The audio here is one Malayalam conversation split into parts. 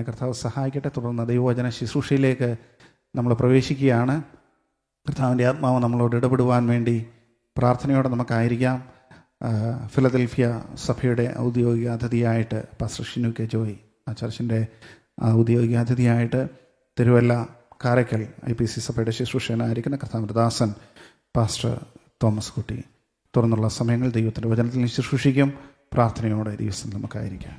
കർത്താവ് സഹായിക്കട്ടെ. തുടർന്ന് ദൈവവചന ശുശ്രൂഷയിലേക്ക് നമ്മൾ പ്രവേശിക്കുകയാണ്. കർത്താവിൻ്റെ ആത്മാവ് നമ്മളോട് ഇടപെടുവാൻ വേണ്ടി പ്രാർത്ഥനയോടെ നമുക്കായിരിക്കാം. ഫിലദൽഫിയ സഭയുടെ ഔദ്യോഗിക അതിഥിയായിട്ട് പാസ്റ്റർ ഷിനു കെ ജോയ്, ആ ചർച്ചിൻ്റെ ഔദ്യോഗിക അതിഥിയായിട്ട് തിരുവല്ല കാരക്കൽ IPC സഭയുടെ ശുശ്രൂഷകനായിരിക്കുന്ന കർത്താവിൻ്റെ ദാസൻ പാസ്റ്റർ തോമസ് കുട്ടി തുറന്നുള്ള സമയങ്ങൾ ദൈവത്തിൻ്റെ വചനത്തിൽ ശുശ്രൂഷിക്കും. പ്രാർത്ഥനയോടെ ദിവസം നമുക്കായിരിക്കാം.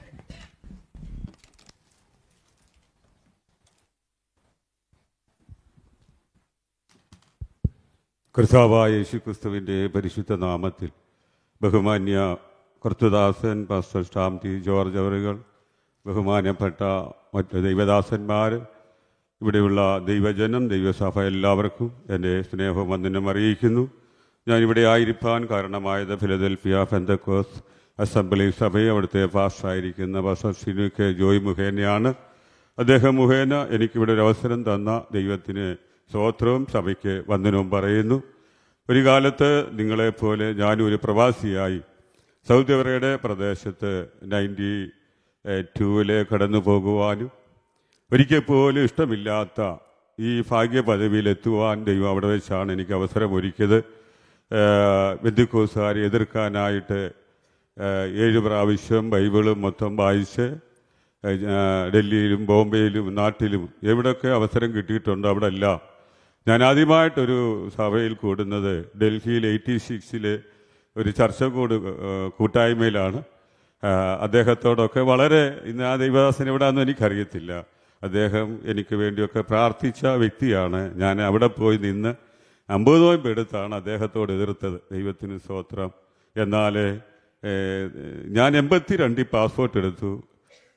കർത്താവായ യേശുക്രിസ്തുവിൻ്റെ പരിശുദ്ധ നാമത്തിൽ ബഹുമാന്യ കർത്തൃദാസൻ പാസ്റ്റർ സ്റ്റാം ടി ജോർജ് അവറുകൾ, ബഹുമാനപ്പെട്ട മറ്റ് ദൈവദാസന്മാർ, ഇവിടെയുള്ള ദൈവജനം, ദൈവസഭ, എല്ലാവർക്കും എൻ്റെ സ്നേഹവും വന്ദനം അറിയിക്കുന്നു. ഞാനിവിടെ ആയിരിക്കാൻ കാരണമായത് ഫിലദൽഫിയ പെന്തക്കോസ്ത് അസംബ്ലി സഭയെ അവിടുത്തെ പാസ്റ്ററായിരിക്കുന്ന പാസ്റ്റർ ഷിനു കെ ജോയ് മുഖേനയാണ്. അദ്ദേഹം മുഖേന എനിക്കിവിടെ ഒരു അവസരം തന്ന ദൈവത്തിന് സ്തോത്രവും സഭയ്ക്ക് വന്ദനവും പറയുന്നു. ഒരു കാലത്ത് നിങ്ങളെപ്പോലെ ഞാനും ഒരു പ്രവാസിയായി സൗദി അറേബ്യയുടെ പ്രദേശത്ത് 92 കടന്നു പോകുവാനും ഒരിക്കൽ പോലും ഇഷ്ടമില്ലാത്ത ഈ ഭാഗ്യ പദവിയിലെത്തുവാൻ ദൈവം അവിടെ വെച്ചാണ് എനിക്ക് അവസരം ഒരുക്കിയത്. ബന്ധുക്കോസുകാരെ എതിർക്കാനായിട്ട് 7 പ്രാവശ്യം ബൈബിളും മൊത്തം വായിച്ച് ഡൽഹിയിലും ബോംബെയിലും നാട്ടിലും എവിടെയൊക്കെ അവസരം കിട്ടിയിട്ടുണ്ടോ അവിടെ എല്ലാം ഞാൻ ആദ്യമായിട്ടൊരു സഭയിൽ കൂടുന്നത് ഡൽഹിയിൽ 86 ഒരു ചർച്ച കൂട്ടായ്മയിലാണ്. അദ്ദേഹത്തോടൊക്കെ വളരെ, ഇന്ന് ആ ദൈവദാസൻ എവിടെയാണെന്ന് എനിക്കറിയത്തില്ല, അദ്ദേഹം എനിക്ക് വേണ്ടിയൊക്കെ പ്രാർത്ഥിച്ച വ്യക്തിയാണ്. ഞാൻ അവിടെ പോയി നിന്ന് 50 നോയമ്പ് എടുത്താണ് അദ്ദേഹത്തോട് എതിർത്തത്. ദൈവത്തിന് സ്തോത്രം. എന്നാൽ ഞാൻ 82 പാസ്പോർട്ട് എടുത്തു.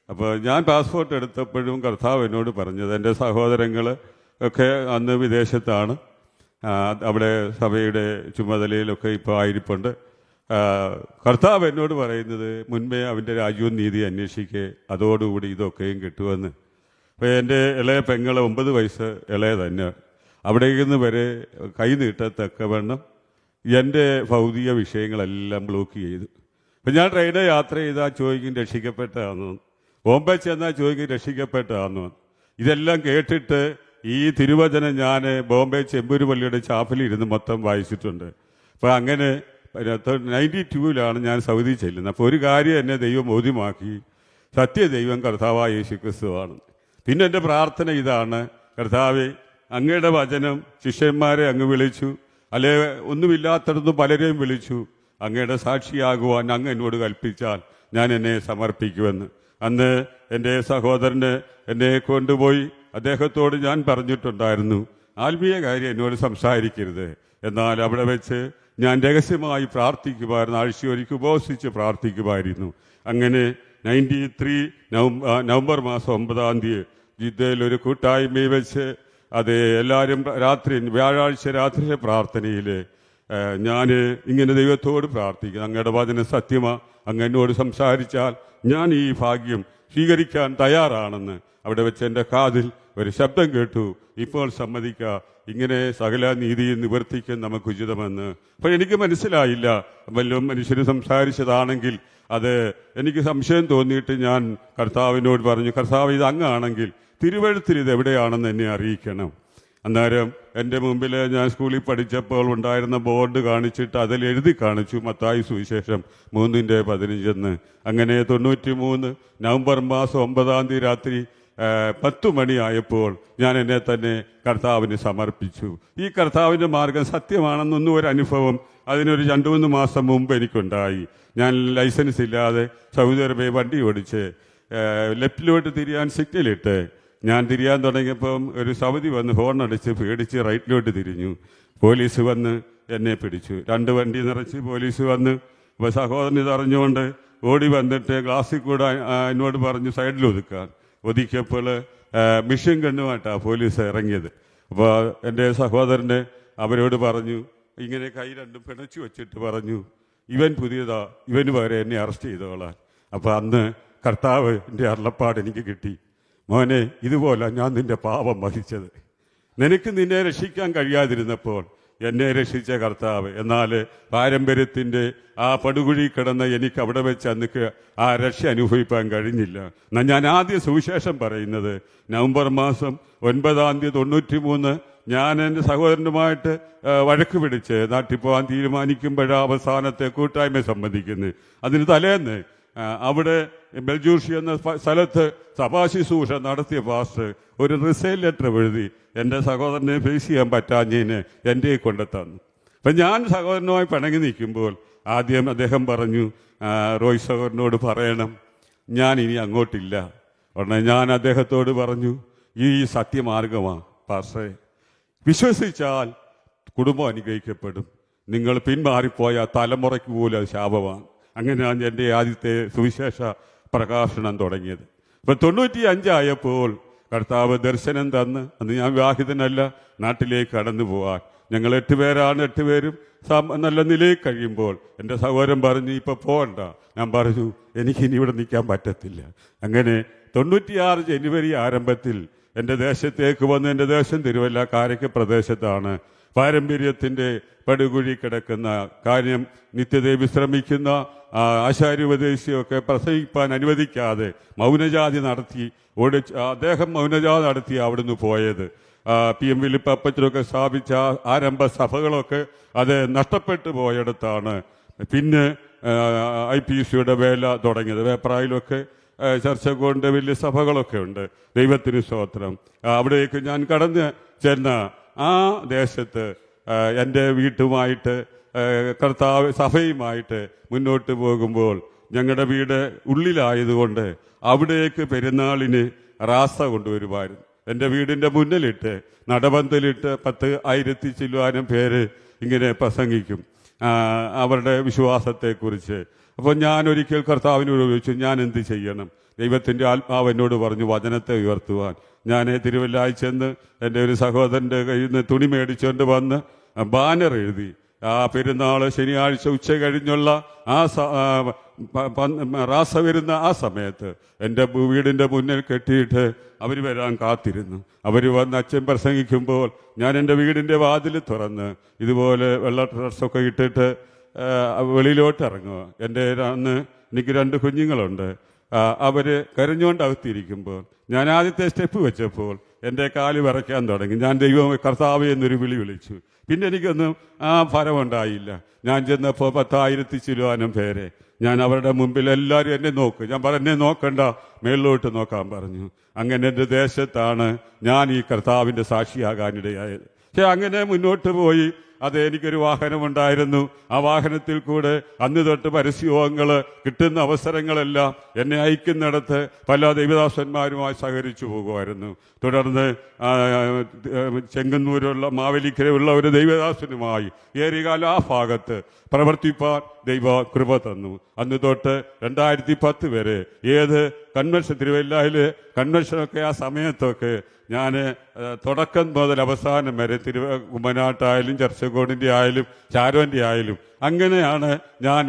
അപ്പോൾ ഞാൻ പാസ്പോർട്ട് എടുത്തപ്പോഴും കർത്താവ് എന്നോട് പറഞ്ഞത്, എൻ്റെ സഹോദരങ്ങൾ ഒക്കെ അന്ന് വിദേശത്താണ്, അവിടെ സഭയുടെ ചുമതലയിലൊക്കെ ഇപ്പോൾ ആയിരിപ്പുണ്ട്. കർത്താവ് എന്നോട് പറയുന്നത്, മുൻപേ അവൻ്റെ രാജ്യവും നീതി അന്വേഷിക്കുക, അതോടുകൂടി ഇതൊക്കെയും കിട്ടുമെന്ന്. അപ്പോൾ എൻ്റെ ഇളയ പെങ്ങളെ 9 വയസ്സ് ഇളയ തന്നെ അവിടെ നിന്ന് വരെ കൈ നീട്ടത്തക്കവണ്ണം എൻ്റെ ഭൗതിക വിഷയങ്ങളെല്ലാം ബ്ലോക്ക് ചെയ്തു. അപ്പം ഞാൻ ട്രെയിനിൽ യാത്ര ചെയ്താൽ ചോദിക്കും രക്ഷിക്കപ്പെട്ടതാണെന്ന്, ബോംബെ ചെന്നാൽ ചോദിക്കും രക്ഷിക്കപ്പെട്ടതാണെന്ന്. ഇതെല്ലാം കേട്ടിട്ട് ഈ തിരുവചനം ഞാൻ ബോംബെ ചെമ്പൂര് പള്ളിയുടെ ചാപ്പലിരുന്ന് മൊത്തം വായിച്ചിട്ടുണ്ട്. അപ്പോൾ അങ്ങനെ 92 ഞാൻ സൗദി ചെല്ലുന്നത്. അപ്പോൾ ഒരു കാര്യം എന്നെ ദൈവം ബോധ്യമാക്കി, സത്യദൈവം കർത്താവായ യേശുക്രിസ്തുവാണ്. പിന്നെ എൻ്റെ പ്രാർത്ഥന ഇതാണ്, കർത്താവേ, അങ്ങയുടെ വചനം ശിഷ്യന്മാരെ അങ്ങ് വിളിച്ചു, അല്ലെ ഒന്നുമില്ലാത്തടത്തും പലരെയും വിളിച്ചു, അങ്ങയുടെ സാക്ഷിയാകുവാൻ അങ്ങ് എന്നോട് കൽപ്പിച്ചാൽ ഞാൻ എന്നെ സമർപ്പിക്കുമെന്ന്. അന്ന് എൻ്റെ സഹോദരന് എന്നെ കൊണ്ടുപോയി അദ്ദേഹത്തോട് ഞാൻ പറഞ്ഞിട്ടുണ്ടായിരുന്നു, ആത്മീയ കാര്യം എന്നോട് സംസാരിക്കരുത്. എന്നാൽ അവിടെ വെച്ച് ഞാൻ രഹസ്യമായി പ്രാർത്ഥിക്കുമായിരുന്നു, ആഴ്ചയൊരിക്കൽ ഉപവസിച്ച് പ്രാർത്ഥിക്കുമായിരുന്നു. അങ്ങനെ 93 നവംബർ മാസം 9 ജിദ്ദയിൽ ഒരു കൂട്ടായ്മയിൽ വെച്ച്, അത് എല്ലാവരും രാത്രി, വ്യാഴാഴ്ച രാത്രി പ്രാർത്ഥനയിൽ ഞാൻ ഇങ്ങനെ ദൈവത്തോട് പ്രാർത്ഥിക്കുന്നു, അങ്ങയുടെ വചനം സത്യമാ, അങ്ങ് എന്നോട് സംസാരിച്ചാൽ ഞാൻ ഈ ഭാഗ്യം സ്വീകരിക്കാൻ തയ്യാറാണെന്ന്. അവിടെ വെച്ച് എൻ്റെ കാതിൽ ഒരു ശബ്ദം കേട്ടു, ഇപ്പോൾ സമ്മതിക്കുക, ഇങ്ങനെ സകല നീതിയും നിവർത്തിക്കാൻ നമുക്ക് ഉചിതമെന്ന്. അപ്പോൾ എനിക്ക് മനസ്സിലായില്ല, വല്ലതും മനുഷ്യന് സംസാരിച്ചതാണെങ്കിൽ അത് എനിക്ക് സംശയം തോന്നിയിട്ട് ഞാൻ കർത്താവിനോട് പറഞ്ഞു, കർത്താവ് ഇത് അങ്ങാണെങ്കിൽ തിരുവഴുത്തിൽ ഇത് എവിടെയാണെന്ന് എന്നെ അറിയിക്കണം. അന്നേരം എൻ്റെ മുമ്പിൽ ഞാൻ സ്കൂളിൽ പഠിച്ചപ്പോൾ ഉണ്ടായിരുന്ന ബോർഡ് കാണിച്ചിട്ട് അതിൽ എഴുതി കാണിച്ചു, മത്തായി സുവിശേഷം 3:15. അങ്ങനെ 93 നവംബർ മാസം 9 രാത്രി 10 മണിയായപ്പോൾ ഞാൻ എന്നെ തന്നെ കർത്താവിന് സമർപ്പിച്ചു. ഈ കർത്താവിൻ്റെ മാർഗം സത്യമാണെന്നൊന്നും ഒരു അനുഭവം അതിനൊരു 2-3 മാസം മുമ്പ് എനിക്കുണ്ടായി. ഞാൻ ലൈസൻസ് ഇല്ലാതെ സൗദി അറേബ്യ വണ്ടി ഓടിച്ച് ലെഫ്റ്റിലോട്ട് തിരിയാൻ സിഗ്നലിട്ട് ഞാൻ തിരിയാൻ തുടങ്ങിയപ്പം ഒരു സൗദി വന്ന് ഹോണടിച്ച് പേടിച്ച് റൈറ്റിലോട്ട് തിരിഞ്ഞു. പോലീസ് വന്ന് എന്നെ പിടിച്ചു. 2 വണ്ടി നിറച്ച് പോലീസ് വന്ന്. അപ്പോൾ സഹോദരൻ ഇതറിഞ്ഞുകൊണ്ട് ഓടി വന്നിട്ട് ഗ്ലാസ്സിൽ കൂടെ എന്നോട് പറഞ്ഞു സൈഡിൽ ഒതുക്കാൻ. ഒതുക്കിയപ്പോൾ മിഷൻ ഗണ്ണുമായിട്ടാണ് പോലീസ് ഇറങ്ങിയത്. അപ്പോൾ എൻ്റെ സഹോദരനെ അവരോട് പറഞ്ഞു, ഇങ്ങനെ കൈ രണ്ടും പിണച്ചു വെച്ചിട്ട് പറഞ്ഞു, ഇവൻ പുതിയതാ, ഇവന് പകരം എന്നെ അറസ്റ്റ് ചെയ്തോളാൻ. അപ്പോൾ അന്ന് കർത്താവിൻ്റെ അരുളപ്പാട് എനിക്ക് കിട്ടി, മോനെ, ഇതുപോലെ ഞാൻ നിന്റെ പാപം വഹിച്ചത്. നിനക്ക് നിന്നെ രക്ഷിക്കാൻ കഴിയാതിരുന്നപ്പോൾ എന്നെ രക്ഷിച്ച കർത്താവ്. എന്നാൽ പാരമ്പര്യത്തിൻ്റെ ആ പടുകുഴി കിടന്ന എനിക്ക് അവിടെ വെച്ച് അന്ന് ആ രക്ഷ അനുഭവിക്കാൻ കഴിഞ്ഞില്ല. എന്നാൽ ഞാൻ ആദ്യം സുവിശേഷം പറയുന്നത് നവംബർ മാസം 9-ാം തീയതി 93 ഞാൻ എൻ്റെ സഹോദരനുമായിട്ട് വഴക്ക് പിടിച്ച് നാട്ടിൽ പോകാൻ തീരുമാനിക്കുമ്പോഴാണ് അവസാനത്തെ കൂട്ടായ്മ സംബന്ധിക്കുന്നത്. അതിന് തലേന്ന് അവിടെ ബെൽജൂഷി എന്ന സ്ഥലത്ത് സഭാശുശ്രൂഷ നടത്തിയ പാസ്റ്റർ ഒരു റിസൈൻ ലെറ്റർ എഴുതി എൻ്റെ സഹോദരനെ ഫേസ് ചെയ്യാൻ പറ്റാഞ്ഞതിന് എൻ്റെ കൊണ്ടെത്തന്നു. അപ്പം ഞാൻ സഹോദരനുമായി പിണങ്ങി നിൽക്കുമ്പോൾ ആദ്യം അദ്ദേഹം പറഞ്ഞു, റോയ് സഹോദരനോട് പറയണം ഞാൻ ഇനി അങ്ങോട്ടില്ല. ഉടനെ ഞാൻ അദ്ദേഹത്തോട് പറഞ്ഞു, ഈ സത്യമാർഗമാണ് പാസ്റ്ററെ, വിശ്വസിച്ചാൽ കുടുംബം അനുഗ്രഹിക്കപ്പെടും, നിങ്ങൾ പിന്മാറിപ്പോയ തലമുറയ്ക്ക് പോലും അത് ശാപമാണ്. അങ്ങനെയാണ് എൻ്റെ ആദ്യത്തെ സുവിശേഷ പ്രകാശനം തുടങ്ങിയത്. ഇപ്പം 95 ആയപ്പോൾ കർത്താവ് ദർശനം തന്ന്, അന്ന് ഞാൻ വിവാഹിതനല്ല, നാട്ടിലേക്ക് കടന്നു പോകാൻ ഞങ്ങൾ 8 പേരാണ്. 8 പേരും നല്ല നിലയിൽ കഴിയുമ്പോൾ എൻ്റെ സഹോദരൻ പറഞ്ഞു ഇപ്പം പോകണ്ട. ഞാൻ പറഞ്ഞു എനിക്കിനി ഇവിടെ നിൽക്കാൻ പറ്റത്തില്ല. അങ്ങനെ 96 ജനുവരി ആരംഭത്തിൽ എൻ്റെ ദേശത്തേക്ക് വന്ന്, എൻ്റെ ദേശം തിരുവല്ല കാരയ്ക്ക് പ്രദേശത്താണ്. പാരമ്പര്യത്തിൻ്റെ പടുകുഴി കിടക്കുന്ന കാര്യം, നിത്യതയെ വിശ്രമിക്കുന്ന ആശാര്യോപദേശിയൊക്കെ പ്രസംഗിപ്പാൻ അനുവദിക്കാതെ മൗനജാതി നടത്തി അദ്ദേഹം മൗനജാതി നടത്തി അവിടുന്ന് പോയത്. PM ഫിലിപ്പ് അപ്പച്ചനൊക്കെ സ്ഥാപിച്ച ആരംഭ സഭകളൊക്കെ അത് നഷ്ടപ്പെട്ടു പോയിടത്താണ് പിന്നെ IPCയുടെ വേല തുടങ്ങിയത്. വേപ്രായിലൊക്കെ ചർച്ച കൊണ്ട് വലിയ സഭകളൊക്കെ ഉണ്ട്. ദൈവത്തിന് സ്തോത്രം. അവിടേക്ക് ഞാൻ കടന്ന് ചെന്ന ആ ദേശത്ത് എൻ്റെ വീട്ടുമായിട്ട് കർത്താവ് സഭയുമായിട്ട് മുന്നോട്ട് പോകുമ്പോൾ ഞങ്ങളുടെ വീട് ഉള്ളിലായതുകൊണ്ട് അവിടേക്ക് പെരുന്നാളിന് റാസ കൊണ്ടുവരുമായിരുന്നു. എൻ്റെ വീടിൻ്റെ മുന്നിലിട്ട് നടബന്ധലിട്ട് 10,000 ചില്ലുവാനും പേര് ഇങ്ങനെ പ്രസംഗിക്കും അവരുടെ വിശ്വാസത്തെക്കുറിച്ച്. അപ്പോൾ ഞാൻ ഒരിക്കൽ കർത്താവിനോട് ചോദിച്ചു ഞാൻ എന്ത് ചെയ്യണം? ദൈവത്തിൻ്റെ ആത്മാവ് എന്നോട് പറഞ്ഞു വചനത്തെ ഉയർത്തുവാൻ. ഞാൻ തിരുവല്ലായി ചെന്ന് എൻ്റെ ഒരു സഹോദരൻ്റെ കയ്യിൽ നിന്ന് തുണി മേടിച്ചുകൊണ്ട് വന്ന് ബാനർ എഴുതി ആ പെരുന്നാൾ ശനിയാഴ്ച ഉച്ച കഴിഞ്ഞുള്ള ആ റാസ വരുന്ന ആ സമയത്ത് എൻ്റെ വീടിൻ്റെ മുന്നിൽ കെട്ടിയിട്ട് അവർ വരാൻ കാത്തിരുന്നു. അവർ വന്ന് അച്ഛൻ പ്രസംഗിക്കുമ്പോൾ ഞാൻ എൻ്റെ വീടിൻ്റെ വാതിൽ തുറന്ന് ഇതുപോലെ വെള്ള ഡ്രസ്സൊക്കെ ഇട്ടിട്ട് വെളിയിലോട്ട് ഇറങ്ങുക. എൻ്റെ അന്ന് എനിക്ക് 2 കുഞ്ഞുങ്ങളുണ്ട്. അവർ കരഞ്ഞുകൊണ്ട് അകത്തിരിക്കുമ്പോൾ ഞാൻ ആദ്യത്തെ സ്റ്റെപ്പ് വെച്ചപ്പോൾ എൻ്റെ കാല് വിറയ്ക്കാൻ തുടങ്ങി. ഞാൻ ദൈവം കർത്താവ് എന്നൊരു വിളി വിളിച്ചു. പിന്നെ എനിക്കൊന്നും ഫലമുണ്ടായില്ല. ഞാൻ ചെന്നപ്പോൾ 10,000 ചില്ലുവാനും പേരെ. ഞാൻ അവരുടെ മുമ്പിൽ എല്ലാവരും എന്നെ നോക്കും. ഞാൻ എന്നെ നോക്കണ്ട, മേളിലോട്ട് നോക്കാൻ പറഞ്ഞു. അങ്ങനെ എൻ്റെ ദേശത്താണ് ഞാൻ ഈ കർത്താവിൻ്റെ സാക്ഷിയാകാനിടയായത്. പക്ഷെ അങ്ങനെ മുന്നോട്ട് പോയി. അത് എനിക്കൊരു വാഹനമുണ്ടായിരുന്നു. ആ വാഹനത്തിൽ കൂടെ അന്ന് തൊട്ട് പരസ്യയോഗങ്ങൾ കിട്ടുന്ന അവസരങ്ങളെല്ലാം എന്നെ അയക്കുന്നിടത്ത് പല ദൈവദാസന്മാരുമായി സഹകരിച്ചു പോകുമായിരുന്നു. തുടർന്ന് ചെങ്ങന്നൂരുള്ള മാവേലിക്കരയുള്ള ഒരു ദൈവദാസനുമായി ഏറിയകാലം ആ ഭാഗത്ത് പ്രവർത്തിപ്പാൻ ദൈവ കൃപ തന്നു. അന്ന് തൊട്ട് 2010 വരെ ഏത് കൺവെൻഷൻ തിരുവല്ലയിലെ കൺവെൻഷനൊക്കെ ആ സമയത്തൊക്കെ ഞാൻ തുടക്കം മുതൽ അവസാനം വരെ കുമ്മനാട്ടായാലും ചർച്ചക്കോടിൻ്റെ ആയാലും ചാരോൻ്റെ ആയാലും അങ്ങനെയാണ് ഞാൻ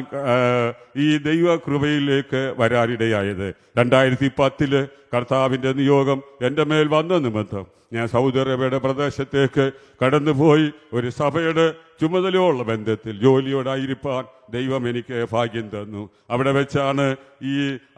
ഈ ദൈവകൃപയിലേക്ക് വരാനിടയായത്. 2010 കർത്താവിൻ്റെ നിയോഗം എൻ്റെ മേൽ വന്ന നിമിത്തം ഞാൻ സൗദി അറേബ്യയുടെ പ്രദേശത്തേക്ക് കടന്നുപോയി. ഒരു സഭയുടെ ചുമതലയുള്ള ബന്ധത്തിൽ ജോലിയോടായിരിക്കാൻ ദൈവം എനിക്ക് ഭാഗ്യം തന്നു. അവിടെ വെച്ചാണ് ഈ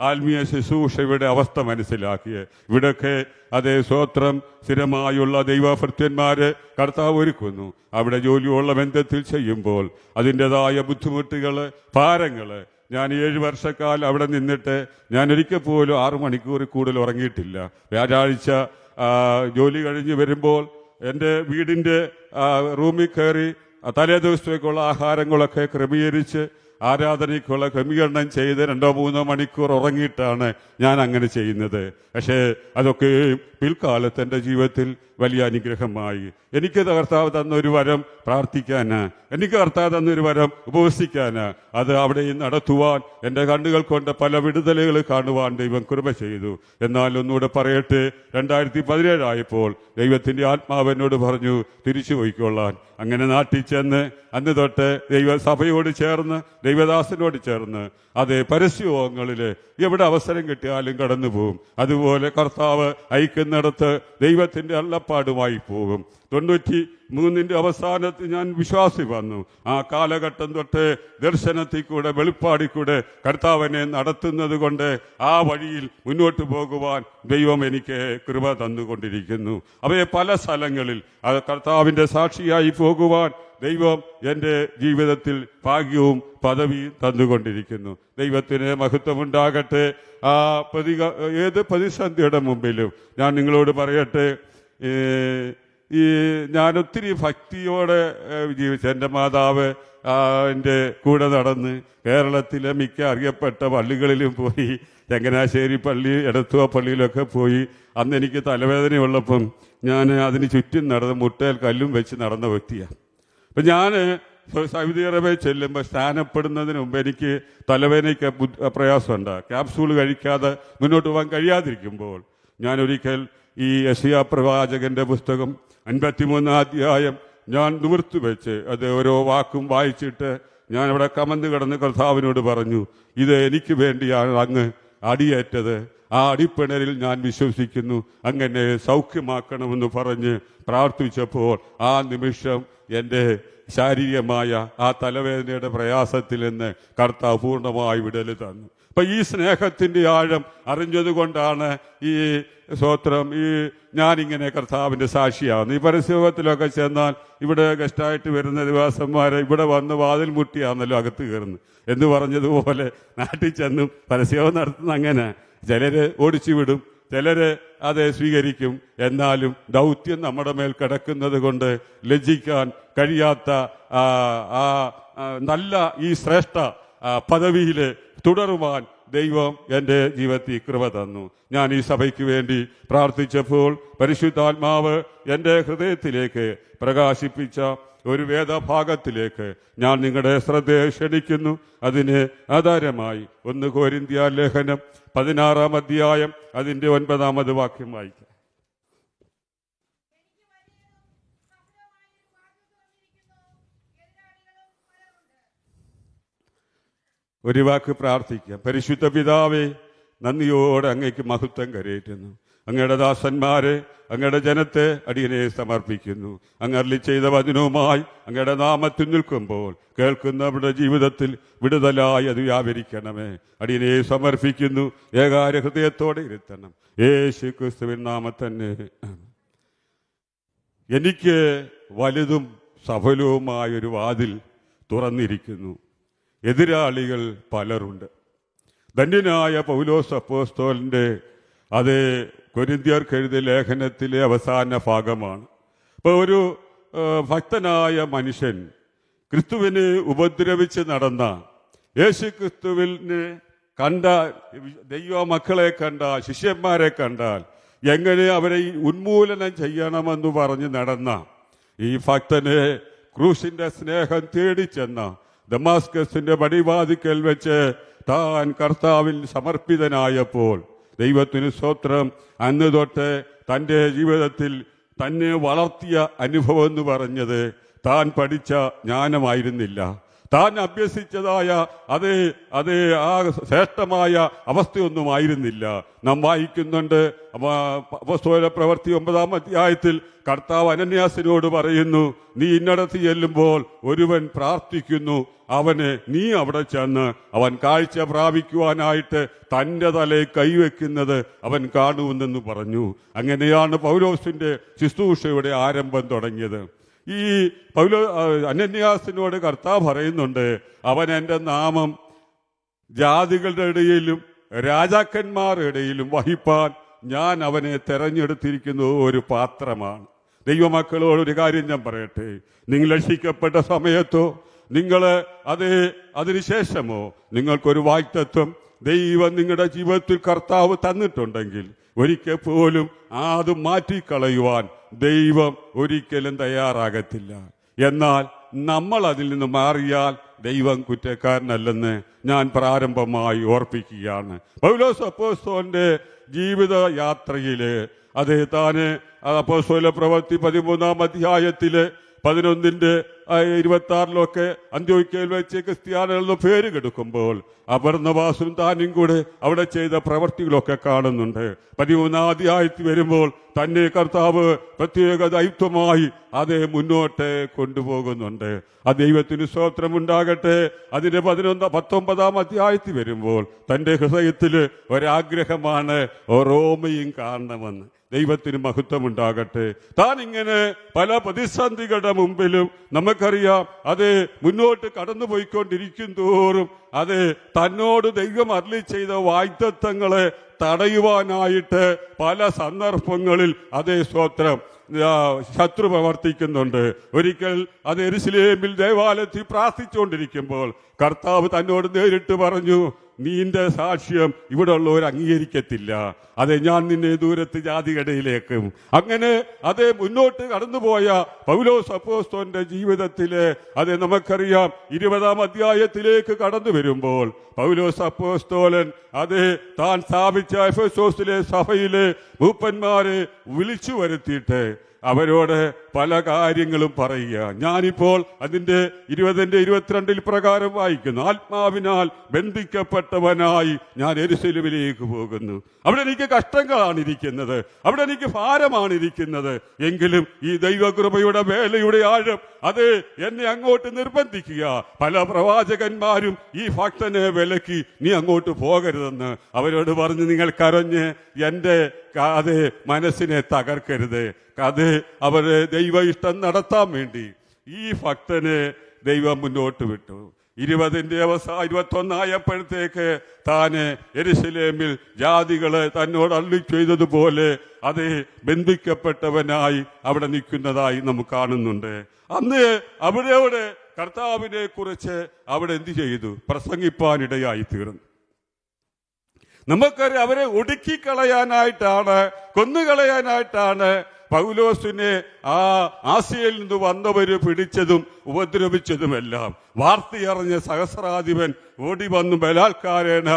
ആത്മീയ ശുശ്രൂഷയുടെ അവസ്ഥ മനസ്സിലാക്കിയത്. ഇവിടൊക്കെ അതേ സ്വത്രം സ്ഥിരമായുള്ള ദൈവഭൃത്യന്മാരെ കർത്താവ് ഒരുക്കുന്നു. അവിടെ ജോലിയുള്ള ബന്ധത്തിൽ ചെയ്യുമ്പോൾ അതിൻ്റെതായ ബുദ്ധിമുട്ടുകൾ, ഭാരങ്ങൾ. ഞാൻ 7 വർഷക്കാലം അവിടെ നിന്നിട്ട് ഞാൻ ഒരിക്കൽ പോലും 6 മണിക്കൂർ കൂടുതൽ ഉറങ്ങിയിട്ടില്ല. വ്യാഴാഴ്ച ജോലി കഴിഞ്ഞ് വരുമ്പോൾ എൻ്റെ വീടിൻ്റെ റൂമിൽ കയറി തലേ ദിവസത്തേക്കുള്ള ആഹാരങ്ങളൊക്കെ ക്രമീകരിച്ച് ആരാധനയ്ക്കുള്ള ക്രമീകരണം ചെയ്ത് 2-3 മണിക്കൂർ ഉറങ്ങിയിട്ടാണ് ഞാൻ അങ്ങനെ ചെയ്യുന്നത്. പക്ഷേ അതൊക്കെ പിൽക്കാലത്ത് എൻ്റെ ജീവിതത്തിൽ വലിയ അനുഗ്രഹമായി. എനിക്ക് കർത്താവ് തന്നൊരു വരം പ്രാർത്ഥിക്കാനാ, എനിക്ക് കർത്താവ് തന്നൊരു വരം ഉപവസിക്കാനാ. അത് അവിടെയും നടത്തുവാൻ എൻ്റെ കണ്ണുകൾ കൊണ്ട് പല വിടുതലുകൾ കാണുവാൻ ദൈവം കൃപ ചെയ്തു. എന്നാൽ ഒന്നുകൂടെ പറയട്ടെ, 2017 ആയപ്പോൾ ദൈവത്തിൻ്റെ ആത്മാവ് എന്നോട് പറഞ്ഞു തിരിച്ചു പോയിക്കൊള്ളാൻ. അങ്ങനെ നാട്ടിൽ ചെന്ന് അന്ന് തൊട്ട് ദൈവസഭയോട് ചേർന്ന് ദൈവദാസനോട് ചേർന്ന് അതേ പരസ്യയോഗങ്ങളിൽ എവിടെ അവസരം കിട്ടിയാലും കടന്നു പോകും. അതുപോലെ കർത്താവ് അയക്കുന്നിടത്ത് ദൈവത്തിൻ്റെ അള്ളപ്പാടുമായി പോകും. 93 അവസാനത്ത് ഞാൻ വിശ്വാസി വന്നു. ആ കാലഘട്ടം തൊട്ട് ദർശനത്തിൽ കൂടെ വെളിപ്പാടിൽ കൂടെ കർത്താവിനെ നടത്തുന്നത് കൊണ്ട് ആ വഴിയിൽ മുന്നോട്ട് പോകുവാൻ ദൈവം എനിക്ക് കൃപ തന്നുകൊണ്ടിരിക്കുന്നു. അവയെ പല സ്ഥലങ്ങളിൽ അത് കർത്താവിൻ്റെ സാക്ഷിയായി പോകുവാൻ ദൈവം എൻ്റെ ജീവിതത്തിൽ ഭാഗ്യവും പദവിയും തന്നുകൊണ്ടിരിക്കുന്നു. ദൈവത്തിന് മഹത്വമുണ്ടാകട്ടെ. ഏത് പ്രതിസന്ധിയുടെ മുമ്പിലും ഞാൻ നിങ്ങളോട് പറയട്ടെ, ഞാൻ ഒത്തിരി ഭക്തിയോടെ ജീവിച്ച എൻ്റെ മാതാവ് എൻ്റെ കൂടെ നടന്ന് കേരളത്തിലെ മിക്ക അറിയപ്പെട്ട പള്ളികളിലും പോയി, ചങ്ങനാശ്ശേരി പള്ളി, എടത്തുവ പള്ളിയിലൊക്കെ പോയി. അന്ന് എനിക്ക് തലവേദനയുള്ളപ്പം ഞാൻ അതിന് ചുറ്റും നടന്ന് മുട്ടയിൽ കല്ലും വെച്ച് നടന്ന വ്യക്തിയാണ്. അപ്പം ഞാൻ സൗദി അറേബ്യ ചെല്ലുമ്പോൾ സ്നാനപ്പെടുന്നതിന് മുമ്പ് എനിക്ക് തലവേദനയ്ക്ക് പ്രയാസമുണ്ട്. ക്യാപ്സൂൾ കഴിക്കാതെ മുന്നോട്ട് പോകാൻ കഴിയാതിരിക്കുമ്പോൾ ഞാൻ ഒരിക്കൽ ഈ യെശയ്യാ പ്രവാചകന്റെ പുസ്തകം 53 അധ്യായം ഞാൻ നിവർത്തി വെച്ച് അത് ഓരോ വാക്കും വായിച്ചിട്ട് ഞാൻ അവിടെ കമന്ന് കിടന്ന് കർത്താവിനോട് പറഞ്ഞു, ഇത് എനിക്ക് വേണ്ടിയാണ് അങ്ങ് അടിയേറ്റത്. ആ അടിപ്പിണരിൽ ഞാൻ വിശ്വസിക്കുന്നു, അങ്ങനെ സൗഖ്യമാക്കണമെന്ന് പറഞ്ഞ് പ്രാർത്ഥിച്ചപ്പോൾ ആ നിമിഷം എൻ്റെ ശാരീരികമായ ആ തലവേദനയുടെ പ്രയാസത്തിൽ നിന്ന് കർത്താവ് പൂർണ്ണമായി വിടൽ തന്നു. അപ്പൊ ഈ സ്നേഹത്തിന്റെ ആഴം അറിഞ്ഞത് കൊണ്ടാണ് ഈ സ്തോത്രം ഞാനിങ്ങനെ കർത്താവിന്റെ സാക്ഷിയാവുന്നു. ഈ പരസ്യത്തിലൊക്കെ ചെന്നാൽ ഇവിടെ ഗസ്റ്റായിട്ട് വരുന്ന ദിവസന്മാരെ ഇവിടെ വന്ന് വാതിൽ മുട്ടിയാണല്ലോ അകത്ത് കയറുന്നു എന്ന് പറഞ്ഞതുപോലെ നാട്ടിൽ ചെന്നും പരസ്യവും നടത്തുന്ന അങ്ങനെ ചിലര് ഓടിച്ചു വിടും, ചിലര് അത് സ്വീകരിക്കും. എന്നാലും ദൗത്യം നമ്മുടെ മേൽ കിടക്കുന്നത് കൊണ്ട് ലജ്ജിക്കാൻ കഴിയാത്ത നല്ല ഈ ശ്രേഷ്ഠ പദവിയിൽ തുടരുവാൻ ദൈവം എൻ്റെ ജീവിതത്തിൽ കൃപ തന്നു. ഞാൻ ഈ സഭയ്ക്ക് വേണ്ടി പ്രാർത്ഥിച്ചപ്പോൾ പരിശുദ്ധാത്മാവ് എൻ്റെ ഹൃദയത്തിലേക്ക് പ്രകാശിപ്പിച്ച ഒരു വേദഭാഗത്തിലേക്ക് ഞാൻ നിങ്ങളുടെ ശ്രദ്ധയെ ക്ഷണിക്കുന്നു. അതിന് ആധാരമായി 1 കൊരിന്ത്യർ ലേഖനം 16-ാം അധ്യായം അതിൻ്റെ 9-ാമത് വാക്യം വായിക്കാം. ഒരു വാക്ക് പ്രാർത്ഥിക്കാം. പരിശുദ്ധ പിതാവേ, നന്ദിയോടെ അങ്ങേക്ക് മഹത്വം കരയേറ്റുന്നു. അങ്ങയുടെ ദാസന്മാരെ, അങ്ങയുടെ ജനത്തെ അടിയനെ സമർപ്പിക്കുന്നു. അങ്ങ് അരുളി ചെയ്ത വചനവുമായി അങ്ങയുടെ നാമത്തിൽ നിൽക്കുമ്പോൾ കേൾക്കുന്നവരുടെ ജീവിതത്തിൽ വിടുതലായി അത് വ്യാപരിക്കണമേ. അടിയനെ സമർപ്പിക്കുന്നു. ഏകാര ഹൃദയത്തോടെ ഇരുത്തണം. യേശു ക്രിസ്തുവിൻ നാമത്തന്നെ. എനിക്ക് വലുതും സഫലവുമായൊരു വാതിൽ തുറന്നിരിക്കുന്നു. എതിരാളികൾ പലരുണ്ട്. ധന്യനായ പൗലോസ് അപ്പോസ്തലന്റെ അതേ കൊരിന്ത്യർക്ക് എഴുതിയ ലേഖനത്തിലെ അവസാന ഭാഗമാണ്. ഇപ്പോൾ ഒരു ഭക്തനായ മനുഷ്യൻ ക്രിസ്തുവിനെ ഉപദ്രവിച്ച് നടന്ന, യേശു ക്രിസ്തുവിനെ കണ്ട ദൈവ മക്കളെ കണ്ടാൽ, ശിഷ്യന്മാരെ കണ്ടാൽ എങ്ങനെ അവരെ ഉന്മൂലനം ചെയ്യണമെന്ന് പറഞ്ഞ് നടന്ന ഈ ഭക്തനെ ക്രൂശിന്റെ സ്നേഹം തേടിച്ചെന്ന ദമാസ്കസിന്റെ പടിവാതിക്കൽ വെച്ച് താൻ കർത്താവിൽ സമർപ്പിതനായപ്പോൾ ദൈവത്തിന് സ്തോത്രം, അന്ന് തൊട്ട് തൻ്റെ ജീവിതത്തിൽ തന്നെ വളർത്തിയ അനുഭവം എന്ന് പറഞ്ഞത് താൻ പഠിച്ച ജ്ഞാനമായിരുന്നില്ല, താൻ അഭ്യസിച്ചതായ അതേ ആ ശ്രേഷ്ഠമായ അവസ്ഥയൊന്നുമായിരുന്നില്ല. നാം വായിക്കുന്നുണ്ട് അപ്പോസ്തല പ്രവൃത്തി 9-ാം അധ്യായത്തിൽ കർത്താവ് അനന്യാസിനോട് പറയുന്നു, നീ ഇന്നടത്ത് ചെല്ലുമ്പോൾ ഒരുവൻ പ്രാർത്ഥിക്കുന്നു, അവന് നീ അവിടെ ചെന്ന് അവൻ കാഴ്ച പ്രാപിക്കുവാനായിട്ട് തൻ്റെ തലയിൽ കൈവെക്കുന്നത് അവൻ കാണുമെന്ന് പറഞ്ഞു. അങ്ങനെയാണ് പൗലോസിന്റെ ശുശ്രൂഷയുടെ ആരംഭം തുടങ്ങിയത്. ഈ അനന്യാസിനോട് കർത്താവ് പറയുന്നുണ്ട്, അവൻ എൻ്റെ നാമം ജാതികളുടെ ഇടയിലും രാജാക്കന്മാരുടെ ഇടയിലും വഹിപ്പാൻ ഞാൻ അവനെ തെരഞ്ഞെടുത്തിരിക്കുന്ന ഒരു പാത്രമാണ്. ദൈവമക്കളോട് ഒരു കാര്യം ഞാൻ പറയട്ടെ, നിങ്ങൾ രക്ഷിക്കപ്പെട്ട സമയത്തോ നിങ്ങൾ അതിനുശേഷമോ നിങ്ങൾക്കൊരു വാഗ്ദത്തം ദൈവം നിങ്ങളുടെ ജീവിതത്തിൽ കർത്താവ് തന്നിട്ടുണ്ടെങ്കിൽ ഒരിക്കൽ പോലും അത് മാറ്റിക്കളയുവാൻ ദൈവം ഒരിക്കലും തയ്യാറാകത്തില്ല. എന്നാൽ നമ്മൾ അതിൽ നിന്ന് മാറിയാൽ ദൈവം കുറ്റക്കാരനല്ലെന്ന് ഞാൻ പ്രാരംഭമായി ഓർപ്പിക്കുകയാണ്. പൗലോസ് അപ്പോസ്തലന്റെ ജീവിത യാത്രയില് താന് അപ്പോസ്തല പ്രവൃത്തി 13-ാം അധ്യായത്തില് 11:26 അന്ത്യോക്യയിൽ വെച്ച് ക്രിസ്ത്യാനികളുടെ പേര് കെടുക്കുമ്പോൾ ബർന്നബാസും താനും കൂടെ അവിടെ ചെയ്ത പ്രവർത്തികളൊക്കെ കാണുന്നുണ്ട്. 13-ാം അധ്യായത്തിൽ വരുമ്പോൾ തന്നെ കർത്താവ് പ്രത്യേക ദൈവമായി അതേ മുന്നോട്ട് കൊണ്ടുപോകുന്നുണ്ട്. ആ ദൈവത്തിന് സ്തോത്രമുണ്ടാകട്ടെ. അതിന്റെ 19-ാം അധ്യായത്തിൽ വരുമ്പോൾ തന്റെ ഹൃദയത്തിൽ ഒരാഗ്രഹമാണ് റോമയും കാണണമെന്ന്. ദൈവത്തിന് മഹത്വമുണ്ടാകട്ടെ. താൻ ഇങ്ങനെ പല പ്രതിസന്ധികളുടെ മുമ്പിലും നമുക്കറിയാം അത് മുന്നോട്ട് കടന്നുപോയിക്കൊണ്ടിരിക്കും തോറും അത് തന്നോട് ദൈവം അരുളി ചെയ്ത വാഗ്ദത്തങ്ങളെ തടയുവാനായിട്ട് പല സന്ദർഭങ്ങളിൽ അതേ സ്തോത്രം ശത്രു പ്രവർത്തിക്കുന്നുണ്ട്. ഒരിക്കൽ അത് യെരൂശലേമിൽ ദേവാലയത്തിൽ പ്രാർത്ഥിച്ചുകൊണ്ടിരിക്കുമ്പോൾ കർത്താവ് തന്നോട് നേരിട്ട് പറഞ്ഞു, നിന്റെ സാക്ഷ്യം ഇവിടെ ഉള്ളവർ അംഗീകരിക്കത്തില്ല, അതെ ഞാൻ നിന്നെ ദൂരത്ത് ജാതികടയിലേക്കും. അങ്ങനെ അതേ മുന്നോട്ട് കടന്നുപോയ പൗലോസ് അപ്പോസ്തലന്റെ ജീവിതത്തില് അതെ നമുക്കറിയാം 20-ാം അധ്യായത്തിലേക്ക് കടന്നു വരുമ്പോൾ പൗലോസ് അപ്പോസ്തലൻ അതെ താൻ സ്ഥാപിച്ച എഫെസോസിലെ സഭയിലെ മൂപ്പന്മാരെ വിളിച്ചു വരുത്തിയിട്ട് അവരോട് പല കാര്യങ്ങളും പറയുക. ഞാനിപ്പോൾ അതിന്റെ 20-22 പ്രകാരം വായിക്കുന്നു. ആത്മാവിനാൽ ബന്ധിക്കപ്പെട്ടവനായി ഞാൻ യെരൂശലേമിലേക്ക് പോകുന്നു. അവിടെ എനിക്ക് കഷ്ടങ്ങളാണ് ഇരിക്കുന്നത്, അവിടെ എനിക്ക് ഭാരമാണ് ഇരിക്കുന്നത്. എങ്കിലും ഈ ദൈവകൃപയുടെ വേലയുടെ ആഴം അത് എന്നെ അങ്ങോട്ട് നിർബന്ധിക്കുക. പല പ്രവാചകന്മാരും ഈ ഭക്തനെ വിലക്കി നീ അങ്ങോട്ട് പോകരുതെന്ന് അവരോട് പറഞ്ഞു. നിങ്ങൾ കരഞ്ഞ് എന്റെ അത് മനസ്സിനെ തകർക്കരുത്. അത് അവര് ദൈവ ഇഷ്ടം നടത്താൻ വേണ്ടി ഈ ഭക്തനെ ദൈവം മുന്നോട്ട് വിട്ടു. 21 താന് യെരൂശലേമിൽ ജാതികളെ തന്നോട് അരുളി ചെയ്തതുപോലെ അത് ബന്ധിക്കപ്പെട്ടവനായി അവിടെ നിൽക്കുന്നതായി നമുക്ക് കാണുന്നുണ്ട്. അന്ന് അവിടെയോടെ കർത്താവിനെ കുറിച്ച് അവിടെ എന്ത് ചെയ്തു? പ്രസംഗിപ്പാനിടയായി തീർന്നു. നമുക്കറിയാം അവരെ ഒടുക്കിക്കളയാനായിട്ടാണ്, കൊന്നുകളയാനായിട്ടാണ് പൗലോസിനെ ആസിയയിൽ നിന്ന് വന്നവര് പിടിച്ചതും ഉപദ്രവിച്ചതുമെല്ലാം. വാർത്തയറിഞ്ഞ സഹസ്രാധിപൻ ഓടി വന്നു ബലാത്കാരേണ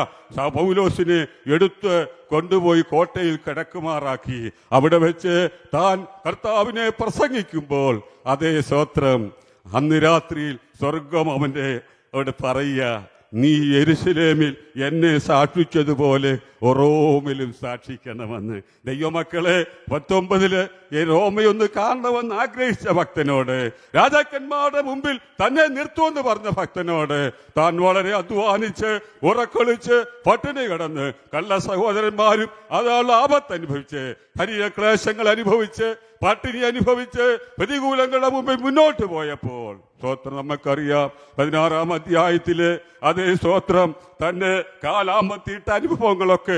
പൗലോസിനെ എടുത്ത് കൊണ്ടുപോയി കോട്ടയിൽ കിടക്കുമാറാക്കി. അവിടെ വെച്ച് താൻ കർത്താവിനെ പ്രസംഗിക്കുമ്പോൾ അതേ സ്തോത്രം അന്ന് രാത്രിയിൽ സ്വർഗം അവന്റെ അവിടെ പറയുക, നീ യെരൂശലേമിൽ എന്നെ സാക്ഷിച്ചതുപോലെ റോമിലും സാക്ഷിക്കണമെന്ന്. ദൈവമക്കളെ 19 റോമയൊന്ന് കാണണമെന്ന് ആഗ്രഹിച്ച ഭക്തനോട്, രാജാക്കന്മാരുടെ മുമ്പിൽ തന്നെ നിർത്തുമെന്ന് പറഞ്ഞ ഭക്തനോട് താൻ വളരെ അധ്വാനിച്ച് ഉറക്കൊളിച്ച് പട്ടിണി കിടന്ന് കള്ള സഹോദരന്മാരും അതാണ് ആപത്ത് അനുഭവിച്ച് ശരീരക്ലേശങ്ങൾ അനുഭവിച്ച് പട്ടിണി അനുഭവിച്ച് പ്രതികൂലങ്ങളുടെ മുമ്പിൽ മുന്നോട്ട് പോയപ്പോൾ സ്തോത്രം നമുക്കറിയാം 16-ാം അധ്യായത്തില് അതേ സ്തോത്രം തന്നെ കാലാമത്തിയിട്ട അനുഭവങ്ങളൊക്കെ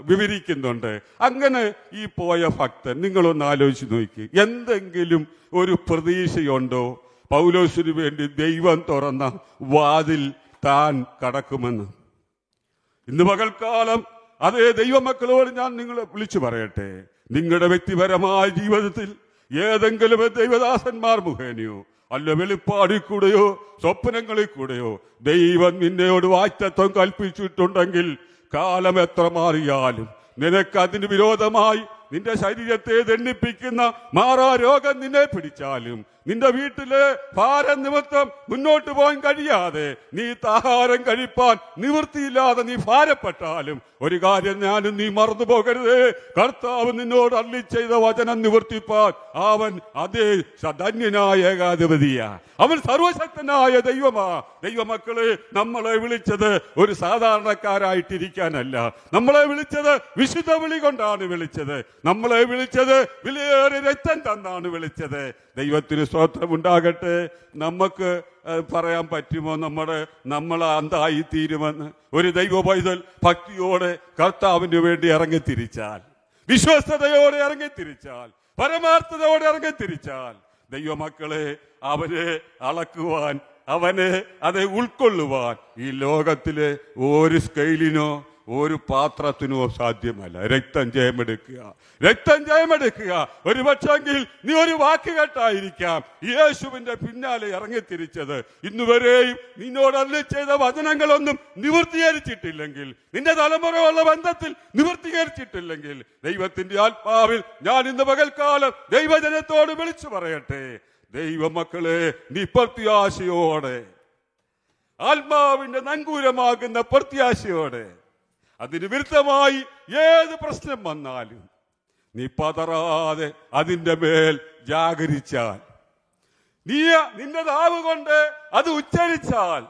വിവരിക്കുന്നുണ്ട്. അങ്ങനെ ഈ പോയ ഭക്തൻ നിങ്ങളൊന്ന് ആലോചിച്ച് നോക്കി, എന്തെങ്കിലും ഒരു പ്രതീക്ഷയുണ്ടോ പൗലോസിന് വേണ്ടി ദൈവം തുറന്ന വാതിൽ താൻ കടക്കുമെന്ന്? ഇന്ന് പകൽക്കാലം അതേ ദൈവമക്കളോട് ഞാൻ നിങ്ങളെ വിളിച്ചു പറയട്ടെ, നിങ്ങളുടെ വ്യക്തിപരമായ ജീവിതത്തിൽ ഏതെങ്കിലും ദൈവദാസന്മാർ മുഖേനയോ അല്ല വെളിപ്പാടിൽ കൂടെയോ സ്വപ്നങ്ങളിൽ കൂടെയോ ദൈവം നിന്നോട് വാഗ്ദത്തം കൽപ്പിച്ചിട്ടുണ്ടെങ്കിൽ കാലം എത്ര മാറിയാലും നിനക്ക് അതിന് വിരോധമായി നിന്റെ ശരീരത്തെ ദണ്ഡിപ്പിക്കുന്ന മാറാരോഗം നിന്നെ പിടിച്ചാലും നിന്റെ വീട്ടിലെ ഭാരം നിമിത്തം മുന്നോട്ട് പോകാൻ കഴിയാതെ നീ ആഹാരം കഴിപ്പാൻ നിവൃത്തിയില്ലാതെ നീ ഭാരപ്പെട്ടാലും ഒരു കാര്യം ഞാനും നീ മറന്നു പോകരുത്, കർത്താവ് നിന്നോട് അരുളി ചെയ്ത വചനം നിവർത്തിപ്പാൻ അവൻ അതേ ധന്യനായ ഏകാധിപതിയാ, അവൻ സർവശക്തനായ ദൈവമാ. ദൈവമക്കളെ, നമ്മളെ വിളിച്ചത് ഒരു സാധാരണക്കാരായിട്ടിരിക്കാനല്ല, നമ്മളെ വിളിച്ചത് വിശുദ്ധ വിളി കൊണ്ടാണ് വിളിച്ചത്, നമ്മളെ വിളിച്ചത് വിലയേറിയ രക്തം തന്നാണ് വിളിച്ചത്. ദൈവത്തിന് സ്തോത്രം ഉണ്ടാകട്ടെ. നമുക്ക് പറയാൻ പറ്റുമോ നമ്മൾ അന്തായി തീരുമെന്ന്? ഒരു ദൈവ പൈതൽ ഭക്തിയോടെ കർത്താവിന് വേണ്ടി ഇറങ്ങിത്തിരിച്ചാൽ, വിശ്വസ്തയോടെ ഇറങ്ങിത്തിരിച്ചാൽ, പരമാർത്ഥതയോടെ ഇറങ്ങിത്തിരിച്ചാൽ ദൈവമക്കളെ അവനെ അളക്കുവാൻ, അവനെ അത് ഉൾക്കൊള്ളുവാൻ ഈ ലോകത്തിലെ ഒരു സ്കെയിലിനോ ഒരു പാത്രത്തിനോ സാധ്യമല്ല. രക്തം ജയമെടുക്കുക. ഒരു പക്ഷെങ്കിൽ നീ ഒരു വാക്ക് കേട്ടായിരിക്കാം യേശുവിന്റെ പിന്നാലെ ഇറങ്ങിത്തിരിച്ചത്. ഇന്നുവരെയും നിന്നോട് അരുളി ചെയ്ത വചനങ്ങളൊന്നും നിവൃത്തീകരിച്ചിട്ടില്ലെങ്കിൽ, നിന്റെ തലമുറയുള്ള ബന്ധത്തിൽ നിവൃത്തീകരിച്ചിട്ടില്ലെങ്കിൽ, ദൈവത്തിന്റെ ആത്മാവിൽ ഞാൻ ഇന്ന് പകൽക്കാലം ദൈവജനത്തോട് വിളിച്ചു പറയട്ടെ, ദൈവമക്കളെ, നീ പ്രത്യാശയോടെ, ആത്മാവിന്റെ നങ്കൂരമാകുന്ന പ്രത്യാശയോടെ, അതിന് വിരുദ്ധമായി ഏത് പ്രശ്നം വന്നാലും നീ പതറാതെ അതിന്റെ മേൽ ജാഗരിച്ചാൽ, നീ നിന്റെ നാവ് കൊണ്ട് അത് ഉച്ചരിച്ചാൽ,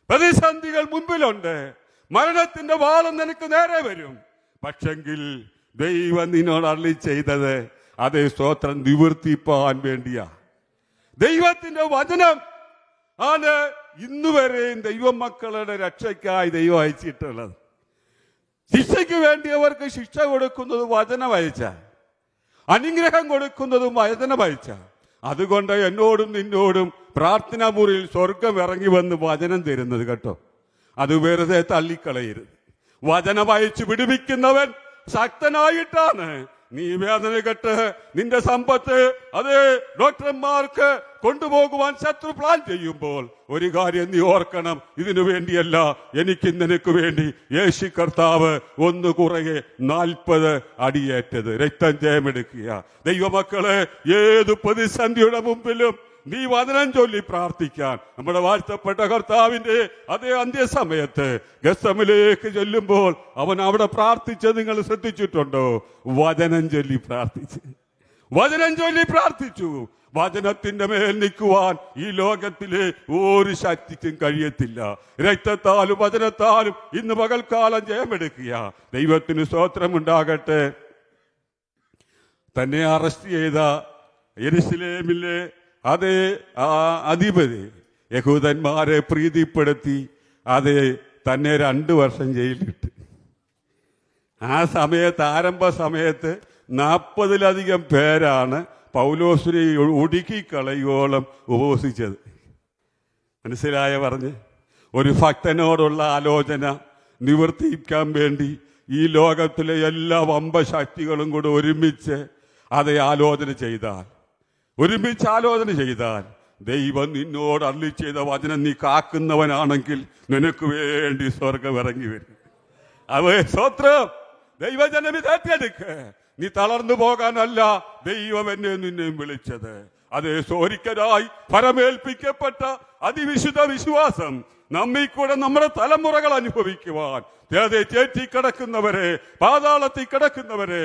പ്രതിസന്ധികൾ മുൻപിലുണ്ട്, മരണത്തിന്റെ വാളം നിനക്ക് നേരെ വരും. പക്ഷെങ്കിൽ ദൈവം നിന്നോട് അരുളി ചെയ്തത് അതേ സ്തോത്രം നിവർത്തിപ്പാൻ വേണ്ടിയാ. ദൈവത്തിന്റെ വചനം ആണ് ഇന്നുവരെയും ദൈവമക്കളുടെ രക്ഷയ്ക്കായി ദൈവം അയച്ചിട്ടുള്ളത്. ശിക്ഷയ്ക്ക് വേണ്ടിയവർക്ക് ശിക്ഷ കൊടുക്കുന്നത് വചനം അയച്ച, അനുഗ്രഹം കൊടുക്കുന്നതും വചനം അയച്ച. അതുകൊണ്ട് എന്നോടും നിന്നോടും പ്രാർത്ഥനാ മുറിയിൽ സ്വർഗം ഇറങ്ങി വന്ന് വചനം തരുന്നത് കേട്ടോ. അത് വെറുതെ തള്ളിക്കളയരുത്. വചനം അയച്ചു വിടുവിക്കുന്നവൻ ശക്തനായിട്ടാണ്. നീ വേദന കെട്ട് നിന്റെ സമ്പത്ത് അത് ഡോക്ടർമാർക്ക് കൊണ്ടുപോകുവാൻ ശത്രു പ്ലാൻ ചെയ്യുമ്പോൾ ഒരു കാര്യം നീ ഓർക്കണം, ഇതിനു വേണ്ടിയല്ല, എനിക്ക് നിനക്ക് വേണ്ടി യേശു കർത്താവ് ഒന്ന് കുറയെ 40 അടിയേറ്റത്, രക്തം ജയമെടുക്കുക. ദൈവമക്കളെ, ഏത് പ്രതിസന്ധിയുടെ മുമ്പിലും നീ വചനം ചൊല്ലി പ്രാർത്ഥിക്കാൻ നമ്മുടെ വാഴ്ത്തപ്പെട്ട കർത്താവിന്റെ അതേ അന്ത്യസമയത്ത് ഗസമിലേക്ക് ചെല്ലുമ്പോൾ അവൻ അവിടെ പ്രാർത്ഥിച്ചത് നിങ്ങൾ ശ്രദ്ധിച്ചിട്ടുണ്ടോ? വചനം ചൊല്ലി പ്രാർത്ഥിച്ചു, വചനം ചൊല്ലി പ്രാർത്ഥിച്ചു. വചനത്തിന്റെ മേൽ നിൽക്കുവാൻ ഈ ലോകത്തിലെ ഒരു ശക്തിക്കും കഴിയത്തില്ല. രക്തത്താലും വചനത്താലും ഇന്ന് പകൽക്കാലം ജയമെടുക്കുക. ദൈവത്തിന് സ്തോത്രമുണ്ടാകട്ടെ. തന്നെ അറസ്റ്റ് ചെയ്ത യെരുശലേമിലെ അതേ അധിപതി യഹൂദന്മാരെ പ്രീതിപ്പെടുത്തി തന്നെ 2 വർഷം ജയിലിലിട്ട്. ആ സമയത്ത്, ആരംഭ സമയത്ത് 40-ലധികം പേരാണ് പൗലോസിനെ ഒടുക്കിക്കളയോളം ഉപവസിച്ചത്. മനസ്സിലായ പറഞ്ഞ് ഒരു ഭക്തനോടുള്ള ആലോചന നിവർത്തിക്കാൻ വേണ്ടി ഈ ലോകത്തിലെ എല്ലാ വമ്പശക്തികളും കൂടെ ഒരുമിച്ച് ആലോചന ചെയ്താൽ ദൈവം നിന്നോട് അരുളി ചെയ്ത വചനം നീ കാക്കുന്നവനാണെങ്കിൽ നിനക്ക് വേണ്ടി സ്വർഗം ഇറങ്ങി വരും. സ്തോത്രം. ദൈവജനം ഇത് ഏറ്റെടുക്ക്. നീ തളർന്നു പോകാനല്ല ദൈവം എന്നെ നിന്നെയും വിളിച്ചത്. ഒരിക്കലായി ഫലമേൽപ്പിക്കപ്പെട്ട അതിവിശുദ്ധ വിശ്വാസം നമ്മിൽ കൂടെ നമ്മുടെ തലമുറകൾ അനുഭവിക്കുവാൻ, ചേറ്റിക്കിടക്കുന്നവരെ, പാതാളത്തിൽ കിടക്കുന്നവരെ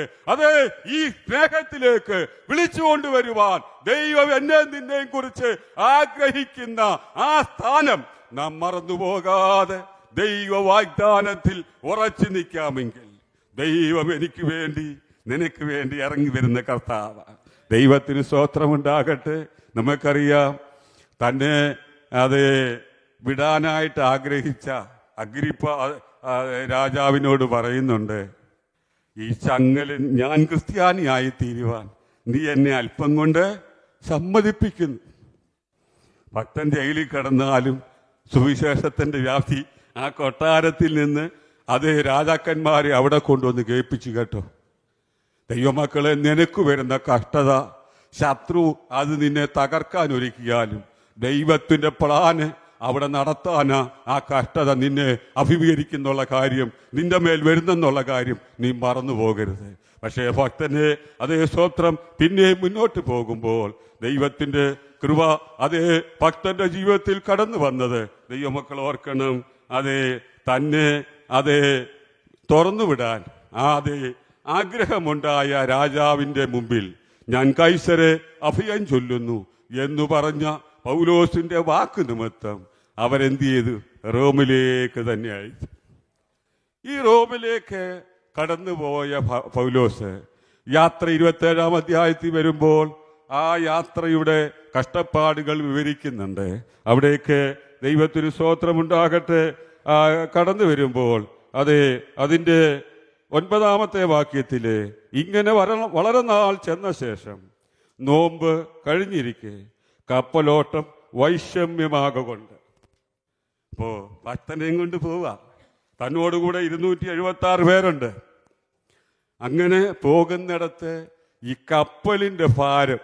ഈ സ്നേഹത്തിലേക്ക് വിളിച്ചുകൊണ്ടുവരുവാൻ ദൈവം എന്നെ നിന്നെയും കുറിച്ച് ആഗ്രഹിക്കുന്ന ആ സ്ഥാനം നാം മറന്നുപോകാതെ ദൈവ വാഗ്ദാനത്തിൽ ഉറച്ചു നിൽക്കാമെങ്കിൽ ദൈവം എനിക്ക് വേണ്ടി നിനക്ക് വേണ്ടി ഇറങ്ങി വരുന്ന കർത്താവ്. ദൈവത്തിന് സ്തോത്രമുണ്ടാകട്ടെ. നമുക്കറിയാം, തന്നെ വിടാനായിട്ട് ആഗ്രഹിച്ച അഗ്രിപ്പ രാജാവിനോട് പറയുന്നുണ്ട്, ഈ ചങ്ങലിൽ ഞാൻ ക്രിസ്ത്യാനിയായി തീരുവാൻ നീ എന്നെ അല്പം കൊണ്ട് സമ്മതിപ്പിക്കുന്നു. ഭക്തൻ ജയിലിൽ കിടന്നാലും സുവിശേഷത്തിന്റെ വ്യാപ്തി ആ കൊട്ടാരത്തിൽ നിന്ന് രാജാക്കന്മാരെ അവിടെ കൊണ്ടുവന്ന് കേൾപ്പിച്ചു കേട്ടോ. ദൈവമക്കളെ, നിനക്ക് വരുന്ന കഷ്ടത ശത്രു നിന്നെ തകർക്കാൻ ഒരുക്കിയാലും ദൈവത്തിന്റെ പ്ലാന് അവിടെ നടത്താനാ ആ കഷ്ടത നിന്നെ അഭിമുഖീകരിക്കുന്നുള്ള കാര്യം, നിന്റെ മേൽ വരുന്നെന്നുള്ള കാര്യം നീ മറന്നു പോകരുത്. പക്ഷേ ഭക്തനെ സ്തോത്രം പിന്നെ മുന്നോട്ട് പോകുമ്പോൾ ദൈവത്തിന്റെ കൃപ ഭക്തന്റെ ജീവിതത്തിൽ കടന്നു വന്നത് ദൈവമക്കൾ ഓർക്കണം. തന്നെ തുറന്നുവിടാൻ ആഗ്രഹമുണ്ടായ രാജാവിന്റെ മുമ്പിൽ ഞാൻ കൈസരെ അഭയം ചൊല്ലുന്നു എന്ന് പറഞ്ഞ പൗലോസിന്റെ വാക്ക് നിമിത്തം അവരെന്ത് ചെയ്തു? റോമിലേക്ക് തന്നെ അയച്ചു. ഈ റോമിലേക്ക് കടന്നുപോയ പൗലോസ് യാത്ര 27-ാം അധ്യായത്തിൽ വരുമ്പോൾ ആ യാത്രയുടെ കഷ്ടപ്പാടുകൾ വിവരിക്കുന്നുണ്ട്. അവിടേക്ക് ദൈവത്തിന് സ്തോത്രമുണ്ടാകട്ടെ. കടന്നു വരുമ്പോൾ അതിന്റെ 9-ാമത്തെ വാക്യത്തില് ഇങ്ങനെ വളരെ നാൾ ചെന്ന ശേഷം നോമ്പ് കഴിഞ്ഞിരിക്കെ കപ്പലോട്ടം വൈഷമ്യമാകൊണ്ട് ഭക്തനെയും കൊണ്ട് പോവാ. തന്നോടുകൂടെ 276 പേരുണ്ട്. അങ്ങനെ പോകുന്നിടത്ത് ഈ കപ്പലിന്റെ ഭാരം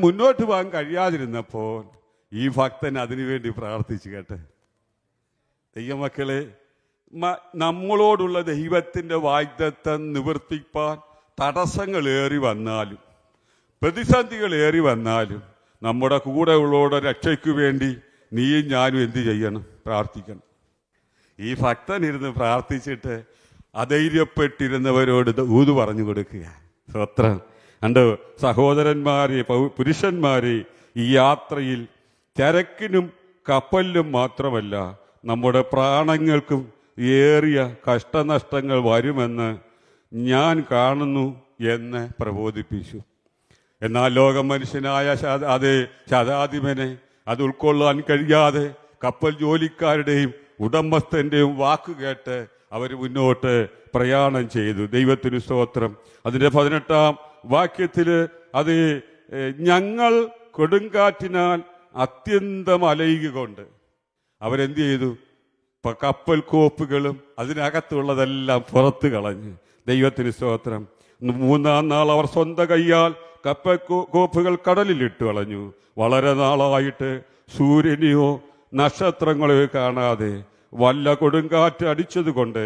മുന്നോട്ട് പോകാൻ കഴിയാതിരുന്നപ്പോൾ ഈ ഭക്തൻ അതിനുവേണ്ടി പ്രാർത്ഥിച്ചു കേട്ടെ. ദൈവമക്കളെ, നമ്മളോടുള്ള ദൈവത്തിന്റെ വാഗ്ദത്തം നിവർത്തിപ്പാൻ തടസ്സങ്ങൾ ഏറി വന്നാലും, പ്രതിസന്ധികൾ ഏറി വന്നാലും നമ്മുടെ കൂടെ ഉള്ളവരുടെ രക്ഷയ്ക്ക് വേണ്ടി നീയും ഞാനും എന്ത് ചെയ്യണം? പ്രാർത്ഥിക്കണം. ഈ ഭക്തനിരുന്ന് പ്രാർത്ഥിച്ചിട്ട് അധൈര്യപ്പെട്ടിരുന്നവരോട് ഊത് പറഞ്ഞു കൊടുക്കുക. സ്വത്രം കണ്ട് സഹോദരന്മാരെ, പുരുഷന്മാരെ, ഈ യാത്രയിൽ ചരക്കിനും കപ്പലിനും മാത്രമല്ല നമ്മുടെ പ്രാണങ്ങൾക്കും ഏറിയ കഷ്ടനഷ്ടങ്ങൾ വരുമെന്ന് ഞാൻ കാണുന്നു എന്ന് പ്രബോധിപ്പിച്ചു. എന്നാൽ ലോക മനുഷ്യനായ ശതാധിപനെ അത് ഉൾക്കൊള്ളാൻ കഴിയാതെ കപ്പൽ ജോലിക്കാരുടെയും ഉടമസ്ഥന്റെയും വാക്ക് കേട്ട് അവർ മുന്നോട്ട് പ്രയാണം ചെയ്തു. ദൈവത്തിന് സ്തോത്രം. അതിൻ്റെ 18-ാം വാക്യത്തിൽ അത് ഞങ്ങൾ കൊടുങ്കാറ്റിനാൽ അത്യന്തം അലയുകൊണ്ട് അവരെന്ത് ചെയ്തു? കപ്പൽ കോപ്പുകളും അതിനകത്തുള്ളതെല്ലാം പുറത്ത് കളഞ്ഞു. ദൈവത്തിന് സ്തോത്രം. 3-ാം നാൾ അവർ സ്വന്തം കൈയാൽ കപ്പൽ കോപ്പുകൾ കടലിലിട്ട് കളഞ്ഞു. വളരെ നാളായിട്ട് സൂര്യനെയോ നക്ഷത്രങ്ങളെയോ കാണാതെ വല്ല കൊടുങ്കാറ്റ് അടിച്ചത് കൊണ്ട്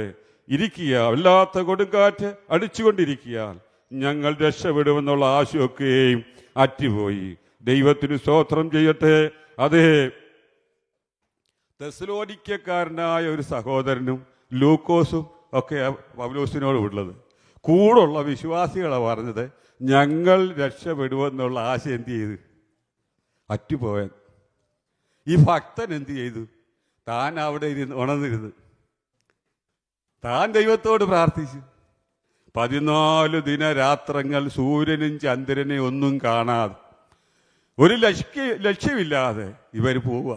വല്ലാത്ത കൊടുങ്കാറ്റ് അടിച്ചുകൊണ്ടിരിക്കാൻ ഞങ്ങൾ രക്ഷപ്പെടുമെന്നുള്ള ആശയൊക്കെയും അറ്റുപോയി. ദൈവത്തിന് സ്തോത്രം ചെയ്യട്ടെ. അതേ, തെസ്സലോനിക്കക്കാരനായ ഒരു സഹോദരനും ലൂക്കോസും ഒക്കെ പൗലോസിനോട് ഉള്ളത്. കൂടുള്ള വിശ്വാസികളെ പറഞ്ഞത് ഞങ്ങൾ രക്ഷപ്പെടുമെന്നുള്ള ആശ എന്ത് ചെയ്തു? അറ്റുപോയാൻ. ഈ ഭക്തൻ എന്ത് ചെയ്തു? താൻ അവിടെ ഉണർന്നിരുന്നു. താൻ ദൈവത്തോട് പ്രാർത്ഥിച്ചു. 14 ദിനരാത്രങ്ങൾ സൂര്യനും ചന്ദ്രനെയും ഒന്നും കാണാതെ, ഒരു ലക്ഷ്യമില്ലാതെ ഇവർ പോവുക.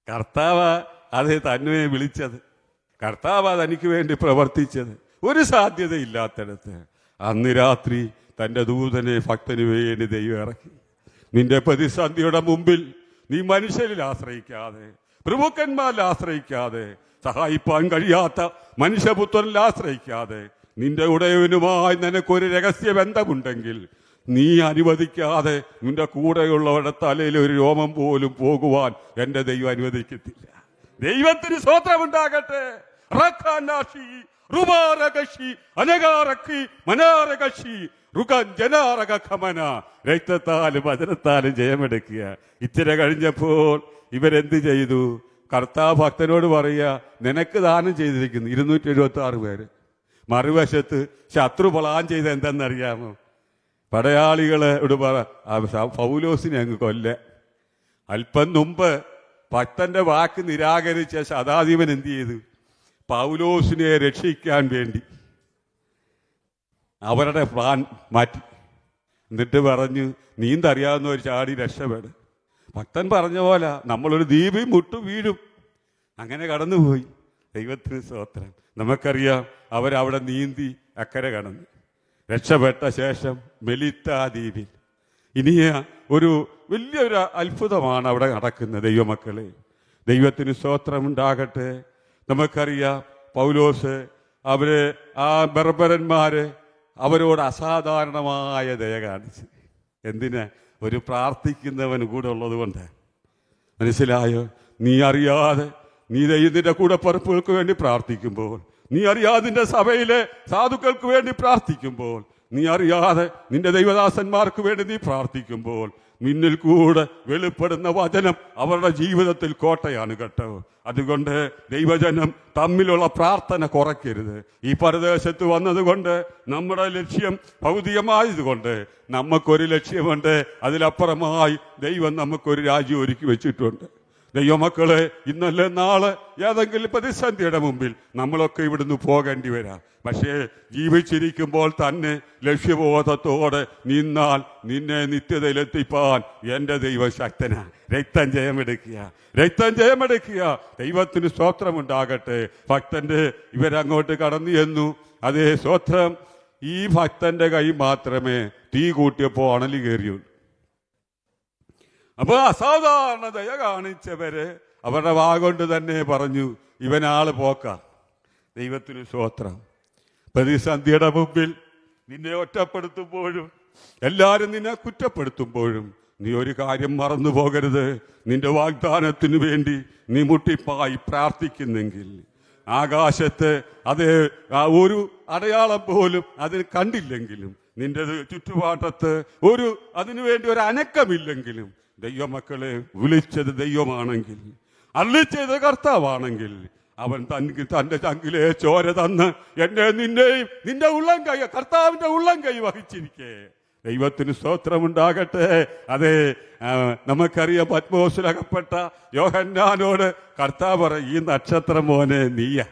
കർത്താവ് അത് തന്നെ വിളിച്ചത്, കർത്താവ് തനിക്ക് വേണ്ടി പ്രവർത്തിച്ചത്. ഒരു സാധ്യതയില്ലാത്തടത്ത് അന്ന് രാത്രി തൻ്റെ ദൂതനെ ഭക്തന് വേണ്ടി ദൈവം ഇറക്കി. നിന്റെ പ്രതിസന്ധിയുടെ മുമ്പിൽ നീ മനുഷ്യരിൽ ആശ്രയിക്കാതെ, പ്രഭുക്കന്മാരിൽ ആശ്രയിക്കാതെ, സഹായിപ്പാൻ കഴിയാത്ത മനുഷ്യപുത്രനിൽ ആശ്രയിക്കാതെ, നിന്റെ ഉടയവനുമായി നിനക്കൊരു രഹസ്യ ബന്ധമുണ്ടെങ്കിൽ നീ അനുവദിക്കാതെ നിന്റെ കൂടെയുള്ളവരുടെ തലയിൽ ഒരു രോമം പോലും പോകുവാൻ എൻ്റെ ദൈവം അനുവദിക്കത്തില്ല. ദൈവത്തിന് സ്തോത്രമുണ്ടാകട്ടെ. രക്തത്താലും വചനത്താലും ജയമെടുക്കുക. ഇച്ചിരി കഴിഞ്ഞപ്പോൾ ഇവരെന്ത് ചെയ്തു? കർത്താവ് ഭക്തനോട് പറയുക, നിനക്ക് ദാനം ചെയ്തിരിക്കുന്നു 276 പേര്. മറുവശത്ത് ശത്രു പ്ലാൻ ചെയ്ത് എന്തെന്നറിയാമോ? പടയാളികളോട് പൗലോസിനെ അങ്ങ് കൊല്ല. അല്പം മുമ്പ് ഭക്തന്റെ വാക്ക് നിരാകരിച്ച ശതാധിപൻ എന്ത് ചെയ്തു? പൗലോസിനെ രക്ഷിക്കാൻ വേണ്ടി അവരുടെ പ്ലാൻ മാറ്റി. എന്നിട്ട് പറഞ്ഞു, നീന്തറിയാവുന്ന ഒരു ചാടി രക്ഷപ്പെടും. ഭക്തൻ പറഞ്ഞ പോലെ നമ്മളൊരു ദ്വീപിൽ മുട്ടു വീഴും. അങ്ങനെ കടന്നുപോയി. ദൈവത്തിന് സ്തോത്രം. നമുക്കറിയാം, അവരവിടെ നീന്തി അക്കരെ കടന്നു. രക്ഷപ്പെട്ട ശേഷം മെലിത്ത ദ്വീപിൽ ഇനിയ ഒരു വലിയൊരു അത്ഭുതമാണ് അവിടെ നടക്കുന്നത്. ദൈവമക്കളെ, ദൈവത്തിന് സ്തോത്രമുണ്ടാകട്ടെ. നമുക്കറിയാം, പൗലോസ് ആ ബർബരന്മാര് അവരോട് അസാധാരണമായ ദയ കാണിച്ചു. എന്തിന്? ഒരു പ്രാർത്ഥിക്കുന്നവൻ കൂടെ ഉള്ളത് കൊണ്ട്. മനസ്സിലായോ? നീ അറിയാതെ നീ ദൈവത്തിന്റെ കൂടെ പറപ്പുകൾക്ക് വേണ്ടി പ്രാർത്ഥിക്കുമ്പോൾ, നീ അറിയാതെ നിന്റെ സഭയിലെ സാധുക്കൾക്ക് വേണ്ടി പ്രാർത്ഥിക്കുമ്പോൾ, നീ അറിയാതെ നിന്റെ ദൈവദാസന്മാർക്ക് വേണ്ടി നീ പ്രാർത്ഥിക്കുമ്പോൾ, നിന്നിൽ കൂടെ വെളിപ്പെടുന്ന വചനം അവരുടെ ജീവിതത്തിൽ കോട്ടയാണ് കേട്ടോ. അതുകൊണ്ട് ദൈവജനം തമ്മിലുള്ള പ്രാർത്ഥന കുറയ്ക്കരുത്. ഈ പരദേശത്ത് വന്നതുകൊണ്ട് നമ്മുടെ ലക്ഷ്യം ഭൗതികമായതുകൊണ്ട് നമുക്കൊരു ലക്ഷ്യമുണ്ട്. അതിലപ്പുറമായി ദൈവം നമുക്കൊരു രാജ്യം ഒരുക്കി വെച്ചിട്ടുണ്ട്. ദൈവമക്കളെ, ഇന്നല്ലേ നാളെ ഏതെങ്കിലും പ്രതിസന്ധിയുടെ മുമ്പിൽ നമ്മളൊക്കെ ഇവിടുന്ന് പോകേണ്ടി വരാം. പക്ഷേ ജീവിച്ചിരിക്കുമ്പോൾ തന്നെ ലക്ഷ്യബോധത്തോടെ നിന്നാൽ നിന്നെ നിത്യതയിലെത്തിപ്പാൻ എൻ്റെ ദൈവം ശക്തനാണ്. രക്തം ജയമെടുക്കുക, രക്തം ജയമെടുക്കുക. ദൈവത്തിന് സ്തോത്രമുണ്ടാകട്ടെ. ഭക്തന്റെ ഇവരങ്ങോട്ട് കടന്നു ചെന്നു. അതേ സ്തോത്രം. ഈ ഭക്തന്റെ കൈ മാത്രമേ തീ കൂട്ടിയപ്പോൾ അണലി കയറിയുള്ളൂ. അപ്പൊ അസാധാരണ ദയ കാണിച്ചവര് അവരുടെ വാഗൊണ്ട് തന്നെ പറഞ്ഞു, ഇവനാള് പോക്ക. ദൈവത്തിന് സ്തോത്രം. പ്രതിസന്ധിയുടെ മുമ്പിൽ നിന്നെ ഒറ്റപ്പെടുത്തുമ്പോഴും എല്ലാവരും നിന്നെ കുറ്റപ്പെടുത്തുമ്പോഴും നീ ഒരു കാര്യം മറന്നു പോകരുത്. നിന്റെ വാഗ്ദാനത്തിനു വേണ്ടി നീ മുട്ടിപ്പായി പ്രാർത്ഥിക്കുന്നെങ്കിൽ ആകാശത്ത് അത് ഒരു അടയാളം പോലും അതിന് കണ്ടില്ലെങ്കിലും നിന്റെ ചുറ്റുപാട്ടത്ത് അതിനുവേണ്ടി ഒരു അനക്കമില്ലെങ്കിലും ദൈവമക്കളെ വിളിച്ചത് ദൈവമാണെങ്കിൽ, അരുളിച്ചത് കർത്താവാണെങ്കിൽ, അവൻ തന്റെ ചങ്കിലെ ചോര തന്ന് എന്നെ നിന്നെയും നിന്റെ ഉള്ളം കൈ, കർത്താവിന്റെ ഉള്ളം കൈ വഹിച്ചിരിക്കേ. ദൈവത്തിന് സ്തോത്രമുണ്ടാകട്ടെ. അതെ, നമുക്കറിയാം, പത്മോസിലകപ്പെട്ട യോഹന്നാനോട് കർത്താവ് പറയും, ഈ നക്ഷത്രം മോനെ നീയാ.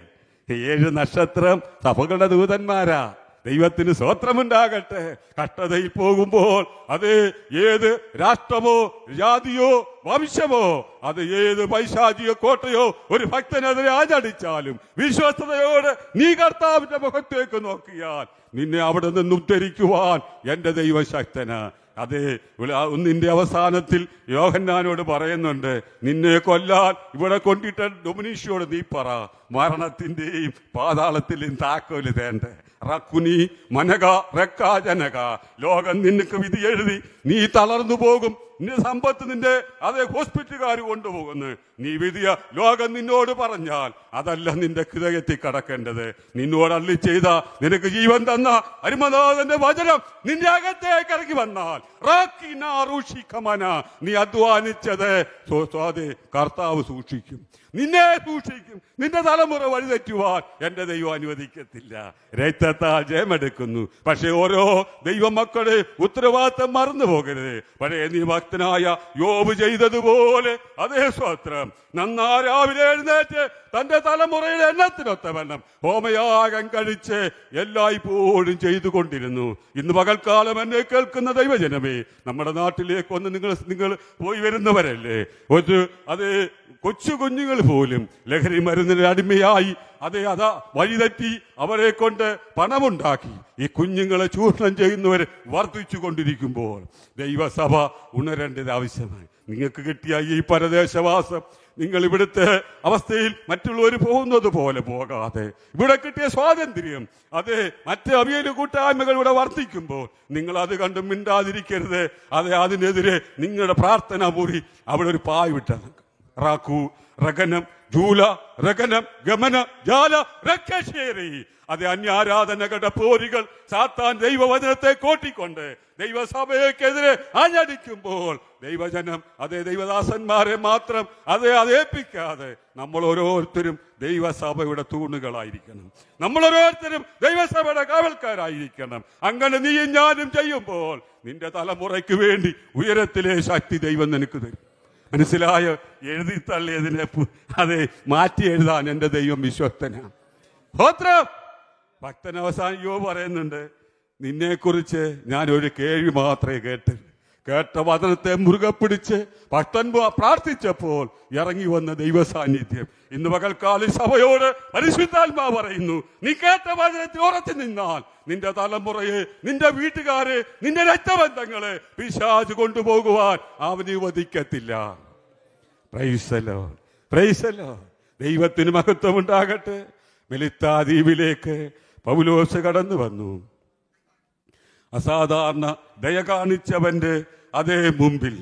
7 നക്ഷത്രം സഭകളുടെ ദൂതന്മാരാ. ദൈവത്തിന് സ്തോത്രമുണ്ടാകട്ടെ. കഷ്ടതയിൽ പോകുമ്പോൾ അത് ഏത് രാഷ്ട്രമോ ജാതിയോ വംശമോ, അത് ഏത് പൈശാചിക കോട്ടയോ ഒരു ഭക്തനെതിരെ ആചടിച്ചാലും വിശ്വസ്തയോട് നീ കർത്താവിന്റെ മുഖത്തേക്ക് നോക്കിയാൽ നിന്നെ അവിടെ നിന്ന് ഉദ്ധരിക്കുവാൻ എന്റെ ദൈവശക്തനാ. അതെ, ഒന്നിന്റെ അവസാനത്തിൽ യോഹന്നാനോട് പറയുന്നുണ്ട്, നിന്നെ കൊല്ലാൻ ഇവിടെ കൊണ്ടിട്ട് ഡൊമിനീഷിയോട് നീ പറ, മരണത്തിന്റെയും പാതാളത്തിന്റെയും താക്കോല് തേണ്ട. റക്കുനി മനക റക്കാജനക, ലോകം നിനക്ക് വിധി എഴുതി നീ തളർന്നു പോകും. നിന്റെ സമ്പത്ത് നിന്റെ അതേ ഹോസ്പിറ്റലുകാർ കൊണ്ടുപോകുന്നു. നീ വിധിയ ലോകം നിന്നോട് പറഞ്ഞാൽ അതല്ല നിന്റെ ഹൃദയത്തിൽ കടക്കേണ്ടത്. നിന്നോട് അരുളി ചെയ്ത, നിനക്ക് ജീവൻ തന്ന അരുമനാഥന്റെ വചനം നിന്റെ അകത്തേക്ക് ഇറങ്ങി വന്നാൽ നീ അധ്വാനിച്ചത് കർത്താവ് സൂക്ഷിക്കും, നിന്നെ സൂക്ഷിക്കും. നിന്റെ തലമുറ വഴിതെറ്റുവാൻ എന്റെ ദൈവം അനുവദിക്കത്തില്ല. രക്തത്താൽ ജയമെടുക്കുന്നു. പക്ഷെ ഓരോ ദൈവമക്കളെ ഉത്തരവാദിത്തം മറന്നു പോകരുത്. പഴയ നിയമഭക്തനായ യോബ് ചെയ്തതുപോലെ അതേ സ്വത്രം നന്നാ രാവിലെ എഴുന്നേറ്റ് തന്റെ തലമുറയുടെ എണ്ണത്തിനൊത്തവണ്ണം ഹോമയാഗം കഴിച്ച് എല്ലായ്പ്പോഴും ചെയ്തുകൊണ്ടിരുന്നു. ഇന്ന് പകൽക്കാലം എന്നെ കേൾക്കുന്ന ദൈവജനമേ, നമ്മുടെ നാട്ടിലേക്ക് ഒന്ന് നിങ്ങൾ പോയി വരുന്നവരല്ലേ, അത് കൊച്ചു കുഞ്ഞുങ്ങൾ പോലും ലഹരി മരുന്നിന് അടിമയായി അതാ വഴിതെറ്റി അവരെ കൊണ്ട് പണമുണ്ടാക്കി ഈ കുഞ്ഞുങ്ങളെ ചൂഷണം ചെയ്യുന്നവർ വർദ്ധിച്ചു കൊണ്ടിരിക്കുമ്പോൾ ദൈവസഭ ഉണരേണ്ടത് ആവശ്യമായി. നിങ്ങൾക്ക് കിട്ടിയ ഈ പരദേശവാസം നിങ്ങൾ ഇവിടുത്തെ അവസ്ഥയിൽ മറ്റുള്ളവർ പോകുന്നത് പോലെ പോകാതെ, ഇവിടെ കിട്ടിയ സ്വാതന്ത്ര്യം അതെ മറ്റ് അവിയൽ കൂട്ടായ്മകൾ ഇവിടെ വർദ്ധിക്കുമ്പോൾ നിങ്ങൾ അത് കണ്ട് മിണ്ടാതിരിക്കരുത്. അതെ, അതിനെതിരെ നിങ്ങളുടെ പ്രാർത്ഥന മുറി അവിടെ ഒരു പായ് വിട്ടാണ്. റാക്കു റഗനം ജൂല റഗനം ഗമന ജാല രക്ഷേരി. അത് അന്യാരാധനകളുടെ പോരികൾ സാത്താൻ ദൈവവചനത്തെ കോട്ടിക്കൊണ്ട് ദൈവസഭയ്ക്കെതിരെ ആഞ്ഞടിക്കുമ്പോൾ ദൈവജനം അതേ ദൈവദാസന്മാരെ മാത്രം അതേൽപ്പിക്കാതെ നമ്മൾ ഓരോരുത്തരും ദൈവസഭയുടെ തൂണുകളായിരിക്കണം. നമ്മൾ ഓരോരുത്തരും ദൈവസഭയുടെ കാവൽക്കാരായിരിക്കണം. അങ്ങനെ നീയും ഞാനും ചെയ്യുമ്പോൾ നിന്റെ തലമുറയ്ക്ക് വേണ്ടി ഉയരത്തിലെ ശക്തി ദൈവം നിനക്ക് തരും. മനസ്സിലായോ? എഴുതി തള്ളിയതിനെ അതെ മാറ്റി എഴുതാൻ എന്റെ ദൈവം വിശ്വസ്തനാണ്. സ്തോത്രം. ഭക്തൻ അവസാനിയോ പറയുന്നുണ്ട്, നിന്നെക്കുറിച്ച് ഞാൻ ഒരു കേൾവി മാത്രമേ കേട്ട വചനത്തെ മുറുകെ പിടിച്ച് ഭക്തൻ പ്രാർത്ഥിച്ചപ്പോൾ ഇറങ്ങി വന്ന ദൈവ സാന്നിധ്യം ഇന്ന് പകൽക്കാലം സഭയോട് പരിശുദ്ധാത്മാ പറയുന്നു, നീ കേട്ട വചനത്തിൽ ഉറച്ചു നിന്നാൽ നിന്റെ തലമുറയെ, നിന്റെ വീട്ടുകാരെ, നിന്റെ രക്തബന്ധങ്ങളെ പിശാച് കൊണ്ടുപോകുവാൻ അവനുവദിക്കത്തില്ല. Praise the lord, praise the lord. ദൈവത്തിന് മഹത്വം ഉണ്ടാകട്ടെ. മെലിത്താ ദ്വീപിലേക്ക് പൗലോസ് കടന്നു വന്നു. അസാധാരണ ദയ കാണിച്ചവന്റെ അതേ മുമ്പിൽ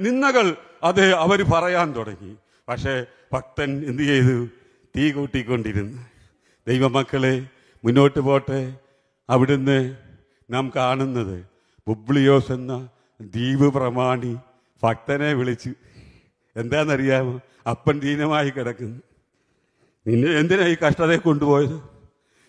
നിന്ദകൾ അതേ അവർ പറയാൻ തുടങ്ങി. പക്ഷേ ഭക്തൻ എന്ത് ചെയ്തു? തീ കൂട്ടിക്കൊണ്ടിരുന്നു. ദൈവമക്കളെ മുന്നോട്ട് പോട്ടെ. അവിടുന്ന് നാം കാണുന്നത് പുബ്ലിയോസ് എന്ന ദ്വീപ് പ്രമാണി ഭക്തനെ വിളിച്ചു. എന്താണെന്നറിയാമോ? അപ്പൻ ദീനമായി കിടക്കുന്നു. നിന്നെ എന്തിനാ ഈ കഷ്ടതയെ കൊണ്ടുപോയത്?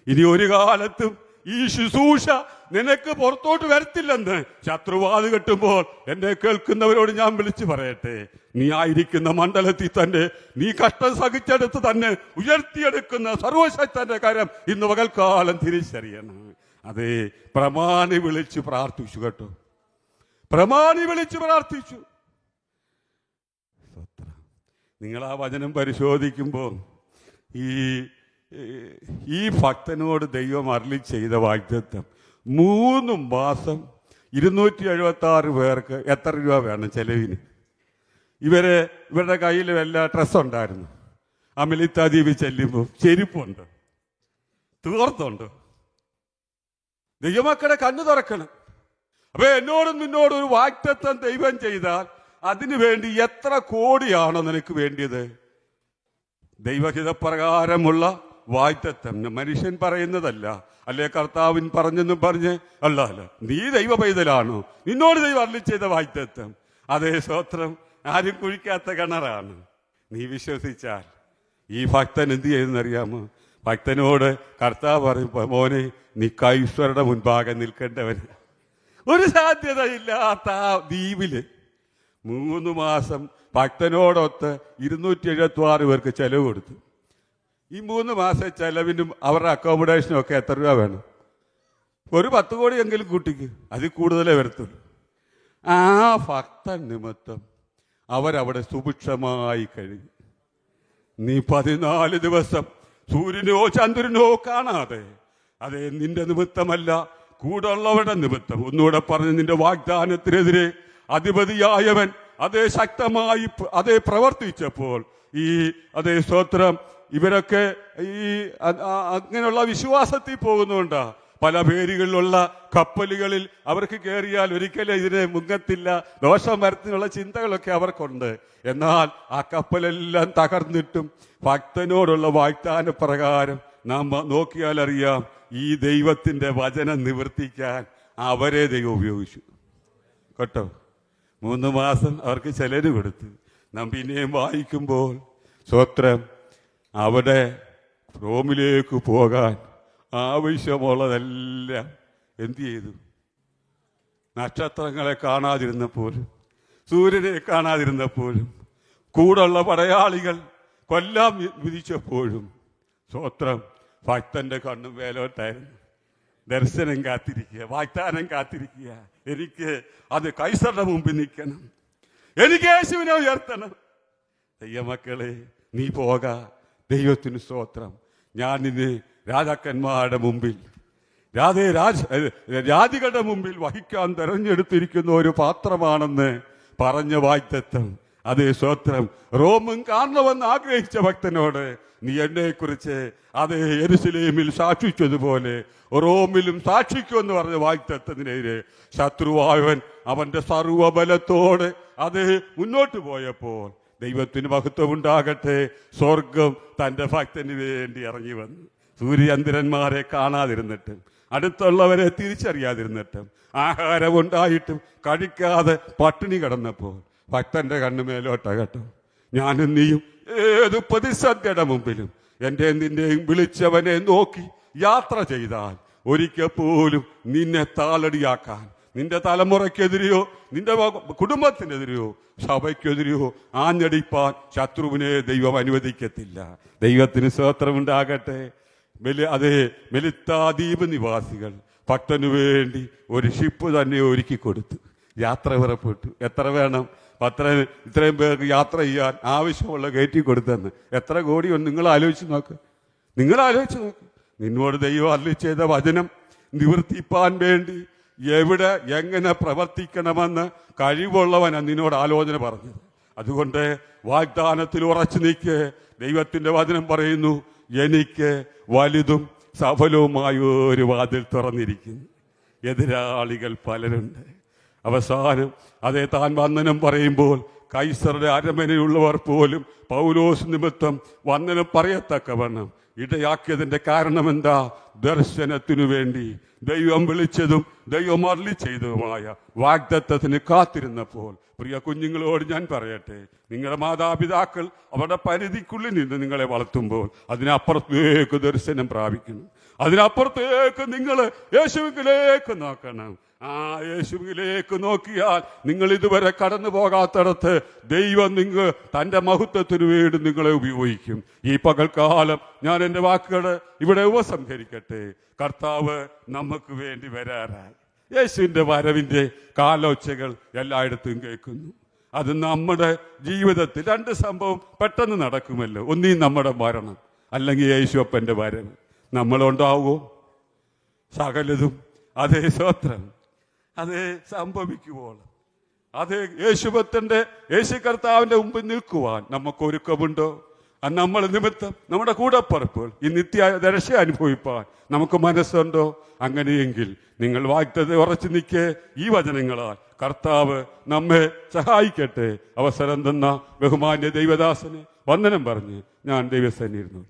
ഇനി ഒരു കാലത്തും ഈ ശുശ്രൂഷ നിനക്ക് പുറത്തോട്ട് വരത്തില്ലെന്ന് ശത്രുവാത് കെട്ടുമ്പോൾ എന്നെ കേൾക്കുന്നവരോട് ഞാൻ വിളിച്ചു പറയട്ടെ, നീ ആയിരിക്കുന്ന മണ്ഡലത്തിൽ തന്നെ നീ കഷ്ടം സഹിച്ചെടുത്ത് തന്നെ ഉയർത്തിയെടുക്കുന്ന സർവശക്തന്റെ കരം ഇന്ന് പകൽക്കാലം തിരിച്ചറിയണം. അതെ, പ്രമാണി വിളിച്ച് പ്രാർത്ഥിച്ചു കേട്ടോ, പ്രമാണി വിളിച്ച് പ്രാർത്ഥിച്ചു. നിങ്ങൾ ആ വചനം പരിശോധിക്കുമ്പോൾ ഈ ഭക്തനോട് ദൈവം അരുളി ചെയ്ത വാഗ്ദത്തം 3 മാസം 276 പേർക്ക് എത്ര രൂപ വേണം ചെലവിന്? ഇവരുടെ കയ്യിൽ വല്ല ഡ്രസ്സുണ്ടായിരുന്നു? അമിലിത്ത ദ്വീപിൽ ചെല്ലുമ്പോൾ ചെരുപ്പുണ്ട്, തീർത്തുണ്ട്. ദൈവമക്കളെ കണ്ണു തുറക്കണം. അപ്പൊ എന്നോടും നിന്നോടും ഒരു വാഗ്ദത്തം ദൈവം ചെയ്താൽ അതിനു വേണ്ടി എത്ര കോടിയാണോ നിനക്ക് വേണ്ടിയത്? ദൈവഹിതപ്രകാരമുള്ള വാഗ്ദത്തം മനുഷ്യൻ പറയുന്നതല്ല. അല്ലേ കർത്താവിൻ പറഞ്ഞെന്നും പറഞ്ഞ് അല്ല നീ ദൈവ പൈതലാണോ, നിന്നോട് ദൈവം അരുളി ചെയ്ത വാഗ്ദത്തം. അതേ സ്തോത്രം, ആരും കുഴിക്കാത്ത കിണറാണ്. നീ വിശ്വസിച്ചാൽ ഈ ഭക്തൻ എന്ത് ചെയ്തെന്നറിയാമോ? ഭക്തനോട് കർത്താവ് പറയും, മോനെ നീ കൈശ്വരുടെ മുൻപാകെ നിൽക്കേണ്ടവൻ. ഒരു സാധ്യതയില്ലാത്ത ആ ദ്വീപില് 3 മാസം ഭക്തനോടൊത്ത് 276 പേർക്ക് ചെലവ് കൊടുത്തു. ഈ 3 മാസം ചെലവിനും അവരുടെ അക്കോമഡേഷനും ഒക്കെ എത്ര രൂപ വേണം? ഒരു 10 കോടിയെങ്കിലും കൂട്ടിക്ക്, അതിൽ കൂടുതലേ വരത്തുള്ളൂ. ആ ഭക്തൻ നിമിത്തം അവരവിടെ സുഭിക്ഷമായി കഴിഞ്ഞു. നീ 14 ദിവസം സൂര്യനോ ചന്ദ്രനോ കാണാതെ, അതേ നിന്റെ നിമിത്തമല്ല, കൂടുള്ളവരുടെ നിമിത്തം. ഒന്നുകൂടെ പറഞ്ഞ്, നിന്റെ വാഗ്ദാനത്തിനെതിരെ അധിപതിയായവൻ അതേ ശക്തമായി അതേ പ്രവർത്തിച്ചപ്പോൾ അതേ സ്തോത്രം ഇവരൊക്കെ അങ്ങനെയുള്ള വിശ്വാസത്തിൽ പോകുന്നുണ്ടാ. പല പേരുകളിലുള്ള കപ്പലുകളിൽ അവർക്ക് കയറിയാൽ ഒരിക്കലും ഇതിനെ മുങ്ങത്തില്ല, ദോഷം വരുത്തുന്നുള്ള ചിന്തകളൊക്കെ അവർക്കുണ്ട്. എന്നാൽ ആ കപ്പലെല്ലാം തകർന്നിട്ടും ഭക്തനോടുള്ള വാഗ്ദാന പ്രകാരം നാം നോക്കിയാൽ അറിയാം, ഈ ദൈവത്തിന്റെ വചനം നിവർത്തിക്കാൻ അവരെ ദൈവം ഉപയോഗിച്ചു കേട്ടോ. 3 മാസം അവർക്ക് ചെലവ് കൊടുത്തു. നാം പിന്നെയും വായിക്കുമ്പോൾ സ്തോത്രം, അവിടെ റോമിലേക്ക് പോകാൻ ആവശ്യമുള്ളതെല്ലാം എന്തു ചെയ്തു? നക്ഷത്രങ്ങളെ കാണാതിരുന്നപ്പോഴും സൂര്യനെ കാണാതിരുന്നപ്പോഴും കൂടുള്ള പടയാളികൾ കൊല്ലാൻ വിധിച്ചപ്പോഴും സ്തോത്രം, ഭക്തന്റെ കണ്ണും വേലോട്ടായിരുന്നു. ദർശനം കാത്തിരിക്കുക, വാഗ്ദാനം കാത്തിരിക്കുക. എനിക്ക് അത് കൈസറുടെ മുമ്പിൽ നിൽക്കണം, എനിക്ക് യേശുവിനെ ഉയർത്തണം. ദൈവമക്കളെ, നീ പോക, ദൈവത്തിന് സ്തോത്രം. ഞാൻ നിന്നെ രാജാക്കന്മാരുടെ മുമ്പിൽ, രാജികളുടെ മുമ്പിൽ വഹിക്കാൻ തെരഞ്ഞെടുത്തിരിക്കുന്ന ഒരു പാത്രമാണെന്ന് പറഞ്ഞ വാഗ്ദത്തം. അതേ സ്തോത്രം, റോമും കാണണമെന്ന് ആഗ്രഹിച്ച ഭക്തനോട് നീ എന്നെക്കുറിച്ച് അതേ യെരുശലേമിൽ സാക്ഷിച്ചതുപോലെ റോമിലും സാക്ഷിക്കുമെന്ന് പറഞ്ഞ വാഗ്ദത്തത്തിനെതിരെ ശത്രുവായവൻ അവന്റെ സർവബലത്തോടെ അതേ മുന്നോട്ട് പോയപ്പോൾ ദൈവത്തിന് മഹത്വമുണ്ടാകട്ടെ, സ്വർഗം തന്റെ ഭക്തന് വേണ്ടി ഇറങ്ങി വന്നു. സൂര്യചന്ദ്രന്മാരെ കാണാതിരുന്നിട്ടും അടുത്തുള്ളവരെ തിരിച്ചറിയാതിരുന്നിട്ടും ആഹാരമുണ്ടായിട്ടും കഴിക്കാതെ പട്ടിണി കിടന്നപ്പോൾ ഭക്തന്റെ കണ്ണുമേലോട്ടകട്ടോ. ഞാനും നീയും ഏത് പ്രതിസന്ധിയുടെ മുമ്പിലും എന്റെയും നിന്റെയും വിളിച്ചവനെ നോക്കി യാത്ര ചെയ്താൽ ഒരിക്കൽ പോലും നിന്നെ താളടിയാക്കാൻ, നിന്റെ തലമുറയ്ക്കെതിരെയോ നിന്റെ കുടുംബത്തിനെതിരെയോ സഭയ്ക്കെതിരെയോ ആഞ്ഞടിപ്പാൻ ശത്രുവിനെ ദൈവം അനുവദിക്കത്തില്ല. ദൈവത്തിന് സ്തോത്രമുണ്ടാകട്ടെ. അതേ മെലിത്താദ്വീപ് നിവാസികൾ ഭക്തനു വേണ്ടി ഒരു ഷിപ്പ് തന്നെ ഒരുക്കി കൊടുത്തു. യാത്ര പുറപ്പെട്ടു. എത്ര വേണം? ഇത്രയും പേർക്ക് യാത്ര ചെയ്യാൻ ആവശ്യമുള്ള കയറ്റി കൊടുത്തെന്ന്. എത്ര കോടിയുണ്ട്? നിങ്ങൾ ആലോചിച്ച് നോക്ക്. നിന്നോട് ദൈവം അരുളി ചെയ്ത വചനം നിവർത്തിപ്പാൻ വേണ്ടി എവിടെ എങ്ങനെ പ്രവർത്തിക്കണമെന്ന് കഴിവുള്ളവനാണ് നിന്നോട് ആലോചന പറഞ്ഞത്. അതുകൊണ്ട് വാഗ്ദാനത്തിൽ ഉറച്ചു നിൽക്ക്. ദൈവത്തിന്റെ വചനം പറയുന്നു, എനിക്ക് വലുതും സഫലവുമായ ഒരു വാതിൽ തുറന്നിരിക്കുന്നു. എതിരാളികൾ പലരുണ്ട്. അവസാനം അതേ താൻ വന്ദനം പറയുമ്പോൾ കൈസറുടെ അരമനയുള്ളവർ പോലും പൗലോസ് നിമിത്തം വന്ദനം പറയത്തക്കവണ്ണം ഇടയാക്കിയതിന്റെ കാരണം എന്താ? ദർശനത്തിനു വേണ്ടി ദൈവം വിളിച്ചതും ദൈവം അരുളി ചെയ്തതുമായ വാഗ്ദത്തത്തിന് കാത്തിരുന്നപ്പോൾ പ്രിയ കുഞ്ഞുങ്ങളോട് ഞാൻ പറയട്ടെ, നിങ്ങളുടെ മാതാപിതാക്കൾ അവരുടെ പരിധിക്കുള്ളിൽ നിന്ന് നിങ്ങളെ വളർത്തുമ്പോൾ അതിനപ്പുറത്തേക്ക് ദർശനം പ്രാപിക്കണം. അതിനപ്പുറത്തേക്ക് നിങ്ങൾ യേശുവിലേക്ക് നോക്കണം. ആ യേശുവിലേക്ക് നോക്കിയാൽ നിങ്ങൾ ഇതുവരെ കടന്നു പോകാത്തടത്ത് ദൈവം തന്റെ മഹത്വത്തിനു വേണ്ടി നിങ്ങളെ ഉപയോഗിക്കും. ഈ പകൽക്കാലം ഞാൻ എൻ്റെ വാക്കുകൾ ഇവിടെ ഉപസംഹരിക്കട്ടെ. കർത്താവ് നമുക്ക് വേണ്ടി വരാറായി. യേശുവിന്റെ വരവിന്റെ കാലോച്ചകൾ എല്ലായിടത്തും കേൾക്കുന്നു. അത് നമ്മുടെ ജീവിതത്തിൽ 2 സംഭവം പെട്ടെന്ന് നടക്കുമല്ലോ. ഒന്നീ നമ്മുടെ മരണം, അല്ലെങ്കിൽ യേശുപ്പന്റെ വരവ്. നമ്മളുണ്ടാവുമോ? സകലതും അതേ സ്തോത്രം അതേ സംഭവിക്കുമ്പോൾ അതേ യേശു കർത്താവിന്റെ മുമ്പിൽ നിൽക്കുവാൻ നമുക്ക് ഒരുക്കമുണ്ടോ? നമ്മൾ നിമിത്തം നമ്മുടെ കൂടപ്പറപ്പുകൾ ഈ നിത്യ ദർശ അനുഭവിപ്പാൻ നമുക്ക് മനസ്സുണ്ടോ? അങ്ങനെയെങ്കിൽ നിങ്ങൾ വാഗ്ദത്ത ഉറച്ചു നിൽക്കേ. ഈ വചനങ്ങളാൽ കർത്താവ് നമ്മെ സഹായിക്കട്ടെ. അവസരം തന്ന ബഹുമാന്യ ദൈവദാസന് വന്ദനം പറഞ്ഞ് ഞാൻ ദൈവസന്നിധിയിൽ ഇരുന്നു.